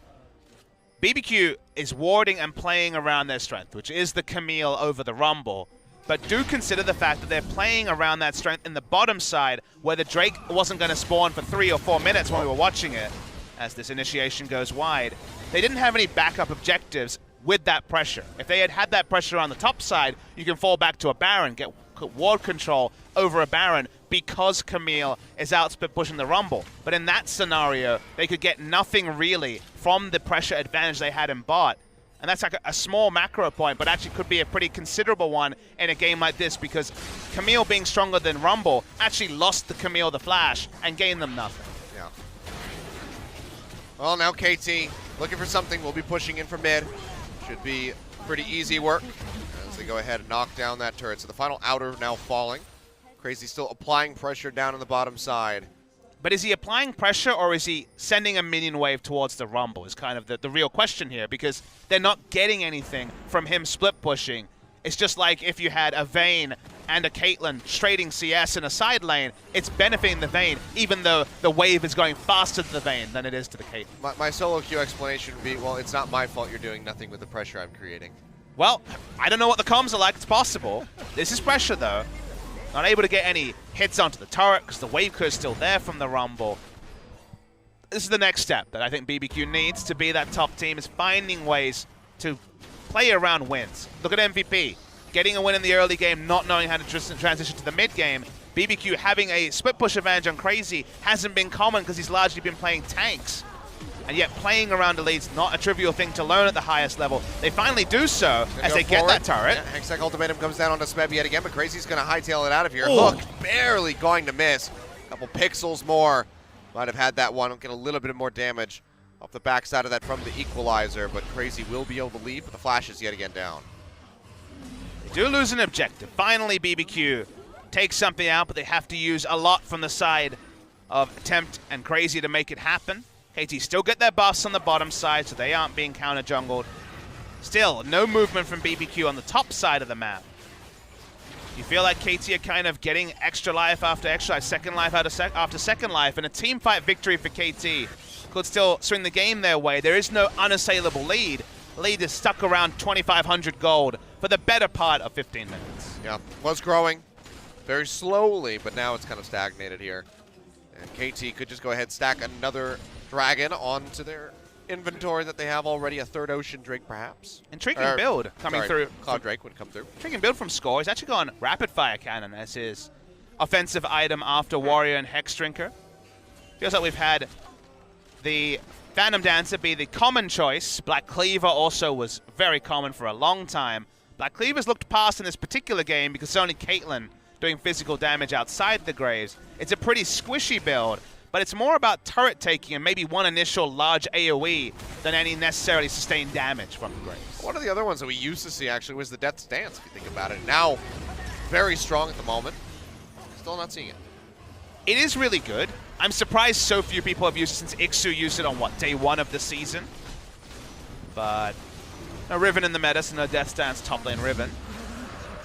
BBQ is warding and playing around their strength, which is the Camille over the Rumble. But do consider the fact that they're playing around that strength in the bottom side, where the Drake wasn't going to spawn for 3 or 4 minutes when we were watching it, as this initiation goes wide. They didn't have any backup objectives with that pressure. If they had had that pressure on the top side, you can fall back to a Baron, get ward control over a Baron, because Camille is outspit pushing the Rumble. But in that scenario, they could get nothing really from the pressure advantage they had in bot. And that's like a small macro point, but actually could be a pretty considerable one in a game like this, because Camille being stronger than Rumble actually lost the Camille the Flash and gained them nothing. Yeah. Well, now KT looking for something. We'll be pushing in from mid. Should be pretty easy work as they go ahead and knock down that turret. So the final outer now falling. Crazy still applying pressure down on the bottom side. But is he applying pressure, or is he sending a minion wave towards the Rumble is kind of the real question here, because they're not getting anything from him split pushing. It's just like if you had a Vayne and a Caitlyn trading CS in a side lane, it's benefiting the Vayne, even though the wave is going faster to the Vayne than it is to the Caitlyn. My solo queue explanation would be, well, it's not my fault you're doing nothing with the pressure I'm creating. Well, I don't know what the comms are like. It's possible. This is pressure, though. Not able to get any hits onto the turret because the wave clear is still there from the Rumble. This is the next step that I think BBQ needs to be that top team, is finding ways to play around wins. Look at MVP. Getting a win in the early game, not knowing how to transition to the mid game. BBQ having a split push advantage on Crazy hasn't been common because he's largely been playing tanks. And yet playing around Elite's not a trivial thing to learn at the highest level. They finally do so as they get that turret. Yeah, Hextech ultimatum comes down onto Smeb yet again, but Crazy's going to hightail it out of here. Ooh. Hook barely going to miss. A couple pixels more. Might have had that one. Get a little bit more damage off the backside of that from the equalizer, but Crazy will be able to leave, but the flash is yet again down. They do lose an objective. Finally, BBQ takes something out, but they have to use a lot from the side of Attempt and Crazy to make it happen. KT still get their buffs on the bottom side, so they aren't being counter-jungled. Still, no movement from BBQ on the top side of the map. You feel like KT are kind of getting extra life after extra life, second life after second life, and a team fight victory for KT could still swing the game their way. There is no unassailable lead. Lead is stuck around 2,500 gold for the better part of 15 minutes. Yeah, was growing very slowly, but now it's kind of stagnated here. And KT could just go ahead, stack another dragon onto their inventory that they have already, a third Ocean Drake perhaps. Intriguing build coming through. Cloud Drake would come through. Intriguing build from Score. He's actually gone Rapid Fire Cannon as his offensive item after Warrior and Hex Drinker. Feels like we've had the Phantom Dancer be the common choice. Black Cleaver also was very common for a long time. Black Cleaver's looked past in this particular game because it's only Caitlyn doing physical damage outside the Graves. It's a pretty squishy build, but it's more about turret taking and maybe one initial large AoE than any necessarily sustained damage from the Graves. One of the other ones that we used to see actually was the Death's Dance, if you think about it. Now, very strong at the moment. Still not seeing it. It is really good. I'm surprised so few people have used it since Ixu used it on, what, day 1 of the season? But no Riven in the meta, so no Death's Dance top lane Riven.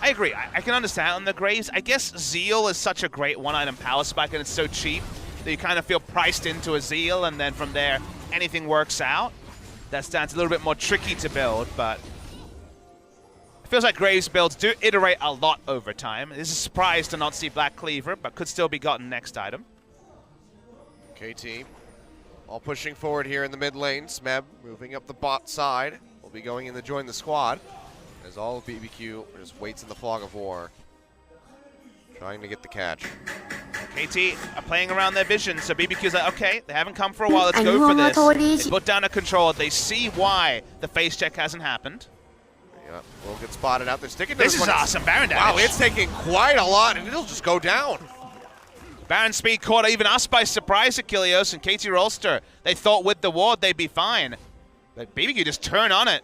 I agree. I can understand on the Graves. I guess Zeal is such a great one-item power spike, and it's so cheap that you kind of feel priced into a Zeal, and then from there, anything works out. Death's Dance a little bit more tricky to build, but it feels like Graves builds do iterate a lot over time. It is a surprise to not see Black Cleaver, but could still be gotten next item. KT all pushing forward here in the mid lane. Smeb moving up the bot side. Will be going in to join the squad as all of BBQ just waits in the fog of war, trying to get the catch. KT are playing around their vision, so BBQ's like, okay, they haven't come for a while, let's go for this. They put down a control, they see why the face check hasn't happened. Yeah, will get spotted out. They're sticking to this. This is awesome, Baron damage. Wow, it's taking quite a lot, and it'll just go down. Baron speed caught even us by surprise, Achilleos and KT Rolstrel. They thought with the ward they'd be fine. But BBQ just turn on it.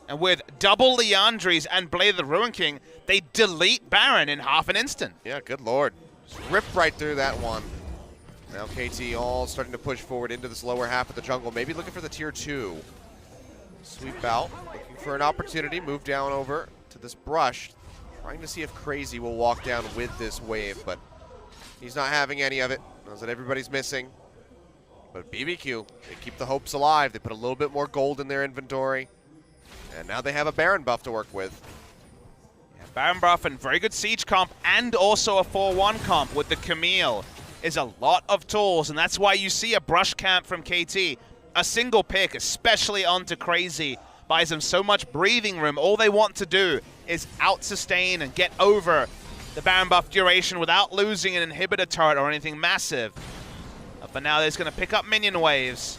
And with double Leandries and Blade of the Ruin King, they delete Baron in half an instant. Yeah, good lord. Just ripped right through that one. Now KT all starting to push forward into this lower half of the jungle. Maybe looking for the tier 2. Sweep out, looking for an opportunity. Move down over to this brush. Trying to see if Crazy will walk down with this wave, but he's not having any of it. Knows that everybody's missing. But BBQ, they keep the hopes alive. They put a little bit more gold in their inventory. And now they have a Baron buff to work with. Yeah, Baron buff and very good siege comp, and also a 4-1 comp with the Camille is a lot of tools, and that's why you see a brush camp from KT. A single pick, especially onto Crazy, buys them so much breathing room. All they want to do is out-sustain and get over the Baron buff duration without losing an inhibitor turret or anything massive. But now they're just going to pick up minion waves.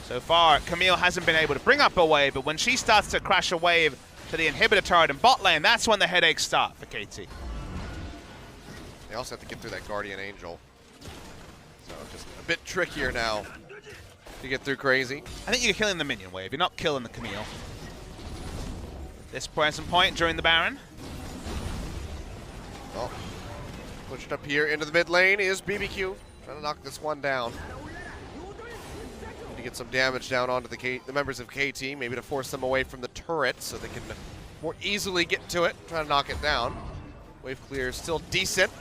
So far, Camille hasn't been able to bring up a wave, but when she starts to crash a wave to the inhibitor turret in bot lane, that's when the headaches start for KT. They also have to get through that Guardian Angel. So just a bit trickier now to get through Crazy. I think you're killing the minion wave. You're not killing the Camille. This present point during the Baron. Oh, pushed up here into the mid lane is BBQ. Trying to knock this one down. To get some damage down onto the members of KT, maybe to force them away from the turret so they can more easily get to it, try to knock it down. Wave clear is still decent.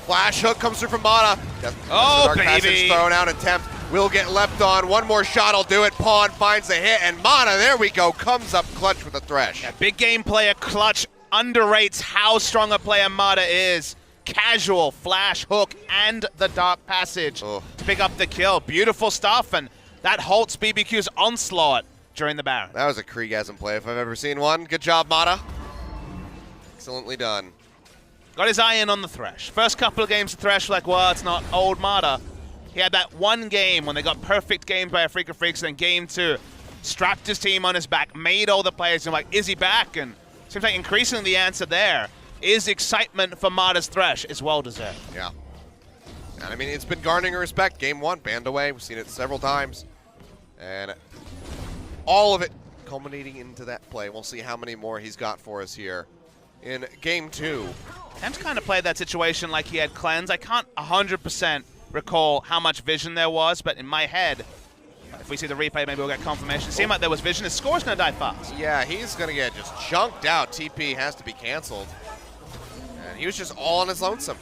Flash hook comes through from Mana. Oh, Dark baby! Passage thrown out attempt. Will get leapt on. One more shot will do it. Pawn finds the hit, and Mana, there we go, comes up clutch with a Thresh. Yeah, big game player Clutch underrates how strong a player Mana is. Casual, flash, hook, and the Dark Passage to pick up the kill. Beautiful stuff, and that halts BBQ's onslaught during the Baron. That was a Kriegasm play if I've ever seen one. Good job, Mata. Excellently done. Got his eye in on the Thresh. First couple of games of Thresh were like, well, it's not old Mata. He had that one game when they got perfect games by a Freak of Freaks, and then game 2, strapped his team on his back, made all the players, and like, is he back? And seems like increasingly the answer there is excitement for Mata's Thresh is well deserved. Yeah. And I mean, it's been garnering respect. Game 1, banned away. We've seen it several times. And all of it culminating into that play. We'll see how many more he's got for us here in Game 2. Tem's kind of played that situation like he had Cleanse. I can't 100% recall how much vision there was, but in my head, if we see the replay, maybe we'll get confirmation. It seemed like there was vision. His score's going to die fast. Yeah, he's going to get just chunked out. TP has to be canceled. And he was just all on his lonesome.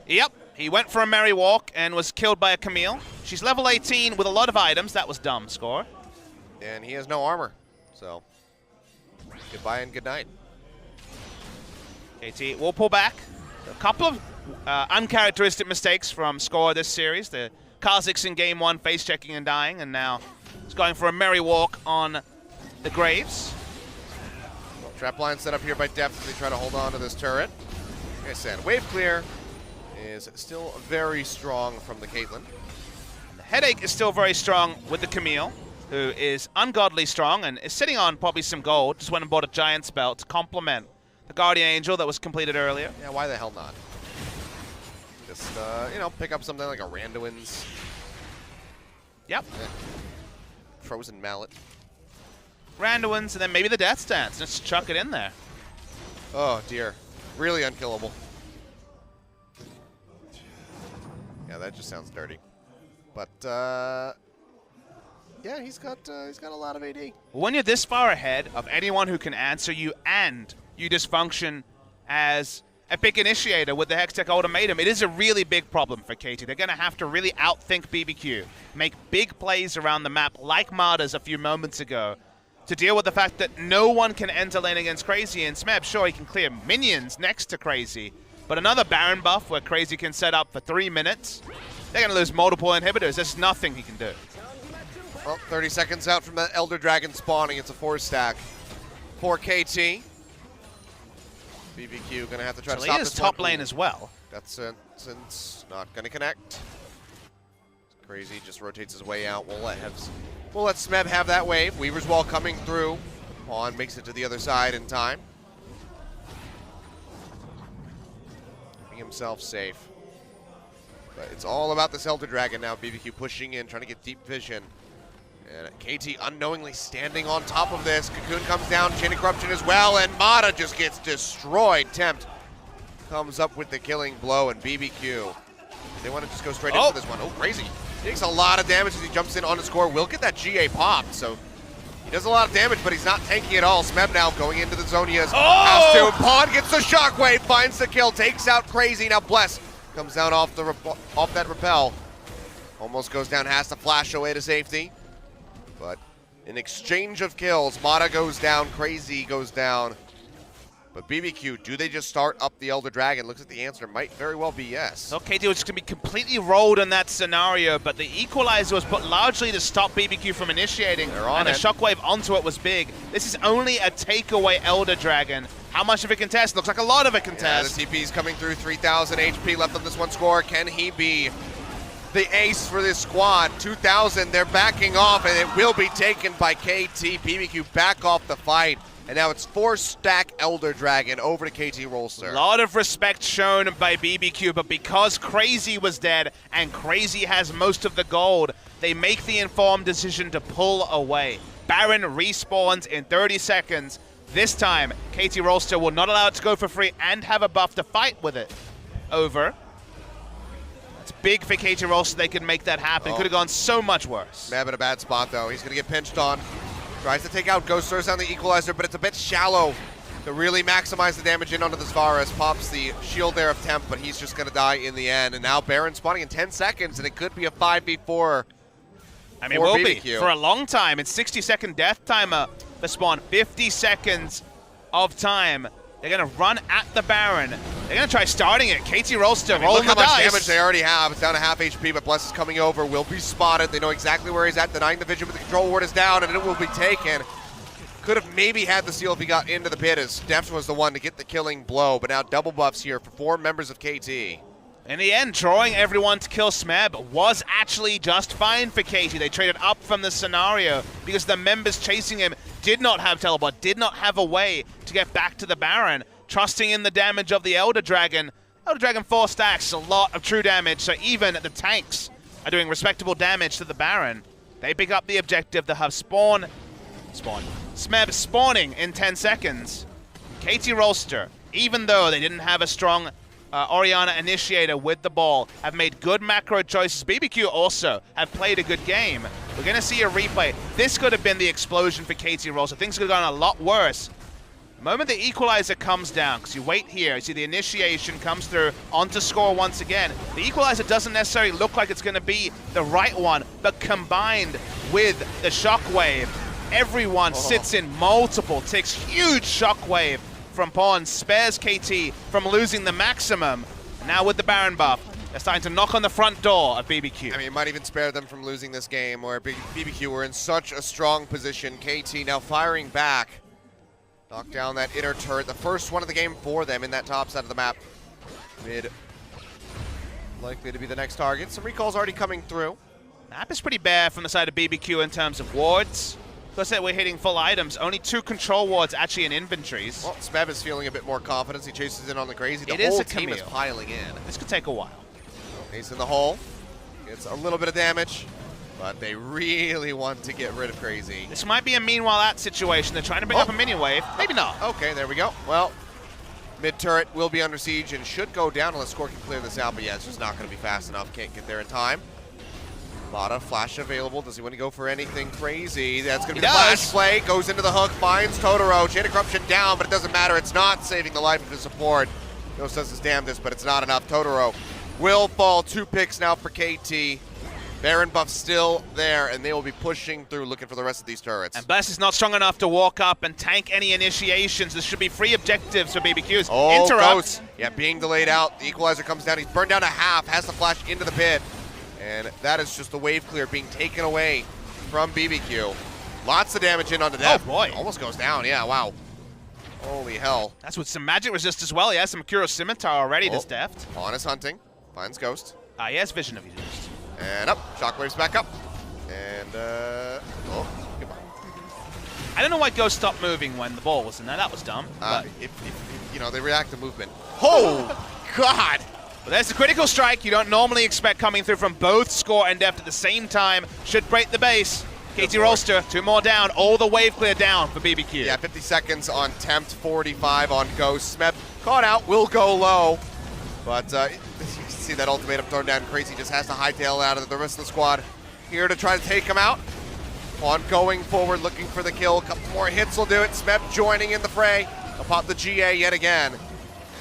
Yep. He went for a merry walk and was killed by a Camille. She's level 18 with a lot of items. That was dumb, Score. And he has no armor. So, goodbye and good night. KT will pull back. A couple of uncharacteristic mistakes from Score this series. The Kha'Zix in game 1 face checking and dying, and now he's going for a merry walk on the Graves. Well, trap line set up here by Deft as they try to hold on to this turret. Like I said, wave clear is still very strong from the Caitlyn. The Headache is still very strong with the Camille, who is ungodly strong and is sitting on probably some gold. Just went and bought a Giant's Belt to complement the Guardian Angel that was completed earlier. Yeah, why the hell not? Just, you know, pick up something like a Randuin's. Yep. Frozen Mallet. Randuin's, and then maybe the Death Dance. Just chuck it in there. Oh, dear. Really unkillable. Yeah, that just sounds dirty. But, yeah, he's got a lot of AD. When you're this far ahead of anyone who can answer you and you just function as a big initiator with the Hextech Ultimatum, it is a really big problem for KT. They're going to have to really outthink BBQ, make big plays around the map like Marta's a few moments ago to deal with the fact that no one can enter lane against Crazy. And Smeb, sure, he can clear minions next to Crazy, but another Baron buff where Crazy can set up for 3 minutes, they're going to lose multiple inhibitors. There's nothing he can do. Well, 30 seconds out from that Elder Dragon spawning. It's a 4-stack for KT. BBQ going to have to try to stop this top lane as well. That's since not going to connect. Crazy just rotates his way out. We'll let Smeb have that wave. Weaver's Wall coming through. Pawn makes it to the other side in time. Keeping himself safe. But it's all about this Elder Dragon now. BBQ pushing in, trying to get deep vision. And KT unknowingly standing on top of this. Cocoon comes down, Chain of Corruption as well, and Mata just gets destroyed. Tempt comes up with the killing blow, and BBQ, they want to just go straight into this one. Oh, Crazy. He takes a lot of damage as he jumps in on the score. Will get that GA popped, so he does a lot of damage, but he's not tanky at all. Smeb now going into the zone. He has to. Pawn gets the shockwave, finds the kill, takes out Crazy. Now Bless comes down off that rappel. Almost goes down, has to flash away to safety. But in exchange of kills, Mata goes down, Crazy goes down. But BBQ, do they just start up the Elder Dragon? Looks like the answer might very well be yes. Okay, KT was just going to be completely rolled in that scenario, but the equalizer was put largely to stop BBQ from initiating, and the shockwave onto it was big. This is only a takeaway Elder Dragon. How much of it can test? Looks like a lot of it can test. The TP's coming through, 3,000 HP left on this one score. Can he be the ace for this squad? 2,000, they're backing off, and it will be taken by KT. BBQ back off the fight, and now it's 4-stack Elder Dragon over to KT Rolstrel. A lot of respect shown by BBQ, but because Crazy was dead, and Crazy has most of the gold, they make the informed decision to pull away. Baron respawns in 30 seconds. This time, KT Rolstrel will not allow it to go for free and have a buff to fight with it. Over. It's big for KT Rolstrel. They could make that happen. Could have gone so much worse. Mab in a bad spot, though. He's going to get pinched on. Tries to take out Ghost, throws down the equalizer, but it's a bit shallow to really maximize the damage in onto the Svares. Pops the shield there of Temp, but he's just going to die in the end. And now Baron spawning in 10 seconds, and it could be a 5v4. I mean, it will be for a long time. It's 60-second death timer for spawn. 50 seconds of time. They're going to run at the Baron. They're going to try starting it. KT Rolstrel rolling the dice. Look how much damage they already have. It's down to half HP, but Bless is coming over. Will be spotted. They know exactly where he's at. Denying the vision, but the control ward is down, and it will be taken. Could have maybe had the steal if he got into the pit, as Deft was the one to get the killing blow, but now double buffs here for 4 members of KT. In the end, drawing everyone to kill Smeb was actually just fine for KT. They traded up from the scenario because the members chasing him did not have teleport, did not have a way to get back to the Baron, trusting in the damage of the Elder Dragon. Elder Dragon 4 stacks, a lot of true damage, so even the tanks are doing respectable damage to the Baron. They pick up the objective to have Smeb spawning in 10 seconds. KT Rolstrel, even though they didn't have a strong Orianna initiator with the ball, have made good macro choices. BBQ also have played a good game. We're going to see a replay. This could have been the explosion for KT Rolstrel. Things could have gone a lot worse. The moment the equalizer comes down, because you wait here, you see the initiation comes through onto score once again. The equalizer doesn't necessarily look like it's going to be the right one, but combined with the shockwave, everyone sits in multiple ticks. Huge shockwave from Pawn spares KT from losing the maximum. And now with the Baron buff, they're starting to knock on the front door of BBQ. I mean, it might even spare them from losing this game where BBQ were in such a strong position. KT now firing back. Knock down that inner turret, the first one of the game for them in that top side of the map. Mid likely to be the next target. Some recalls already coming through. Map is pretty bare from the side of BBQ in terms of wards. Because that we're hitting full items, only 2 control wards actually in inventories. Well, Smeb is feeling a bit more confidence. He chases in on the crazy. The It is whole a team is Camille. piling in. This could take a while. Ace in the hole. Gets a little bit of damage, but they really want to get rid of Crazy. This might be a meanwhile at situation. They're trying to bring up a minion wave. Maybe not. Okay, there we go. Well, mid turret will be under siege and should go down unless Score can clear this out, but yeah, it's just not going to be fast enough. Can't get there in time. Mata, flash available. Does he want to go for anything crazy? That's going to be the flash play. Goes into the hook, finds Totoro. Chain of Corruption down, but it doesn't matter. It's not saving the life of his support. Ghost does his damnedest, but it's not enough. Totoro will fall. 2 picks now for KT. Baron buff still there, and they will be pushing through looking for the rest of these turrets. And Bless is not strong enough to walk up and tank any initiations. This should be free objectives for BBQs. Oh, Interrupt. Ghost. Yeah, being delayed out. The equalizer comes down. He's burned down to half. Has to flash into the pit. And that is just the wave clear being taken away from BBQ. Lots of damage in onto Deft. Oh, boy. Almost goes down. Yeah, wow. Holy hell. That's with some magic resist as well. He has some Kuro Scimitar already, this Deft. On is hunting. Finds Ghost. He has Vision of Used. And up. Shockwave's back up. And, oh, goodbye. I don't know why Ghost stopped moving when the ball was in there. That was dumb. If you know, they react to movement. Oh, God. But there's the critical strike you don't normally expect coming through from both Score and Deft at the same time. Should break the base. KT Rolstrel, 2 more down. All the wave clear down for BBQ. Yeah, 50 seconds on Tempt, 45 on Ghost. Smeb caught out, will go low. But you can see that ultimatum thrown down. Crazy just has to hightail out of the rest of the squad here to try to take him out. On going forward, looking for the kill. A couple more hits will do it. Smeb joining in the fray. He'll pop the GA yet again.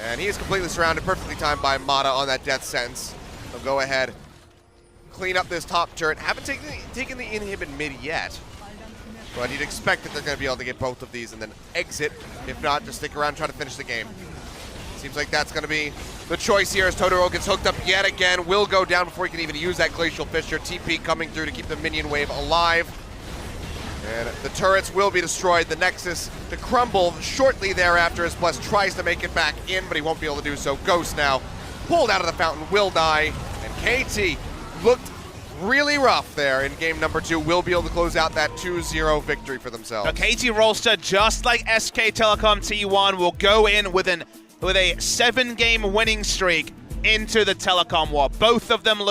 And he is completely surrounded, perfectly timed by Mata on that death sentence. They'll go ahead, clean up this top turret. Haven't taken the inhib in mid yet, but you'd expect that they're going to be able to get both of these and then exit. If not, just stick around and try to finish the game. Seems like that's going to be the choice here as Totoro gets hooked up yet again. Will go down before he can even use that Glacial Fissure. TP coming through to keep the minion wave alive. And the turrets will be destroyed. The Nexus to crumble shortly thereafter as Bless tries to make it back in, but he won't be able to do so. Ghost now pulled out of the fountain, will die. And KT looked really rough there in game number 2. Will be able to close out that 2-0 victory for themselves. Now, KT Rolstrel, just like SK Telecom T1, will go in with a 7-game winning streak into the Telecom War. Both of them look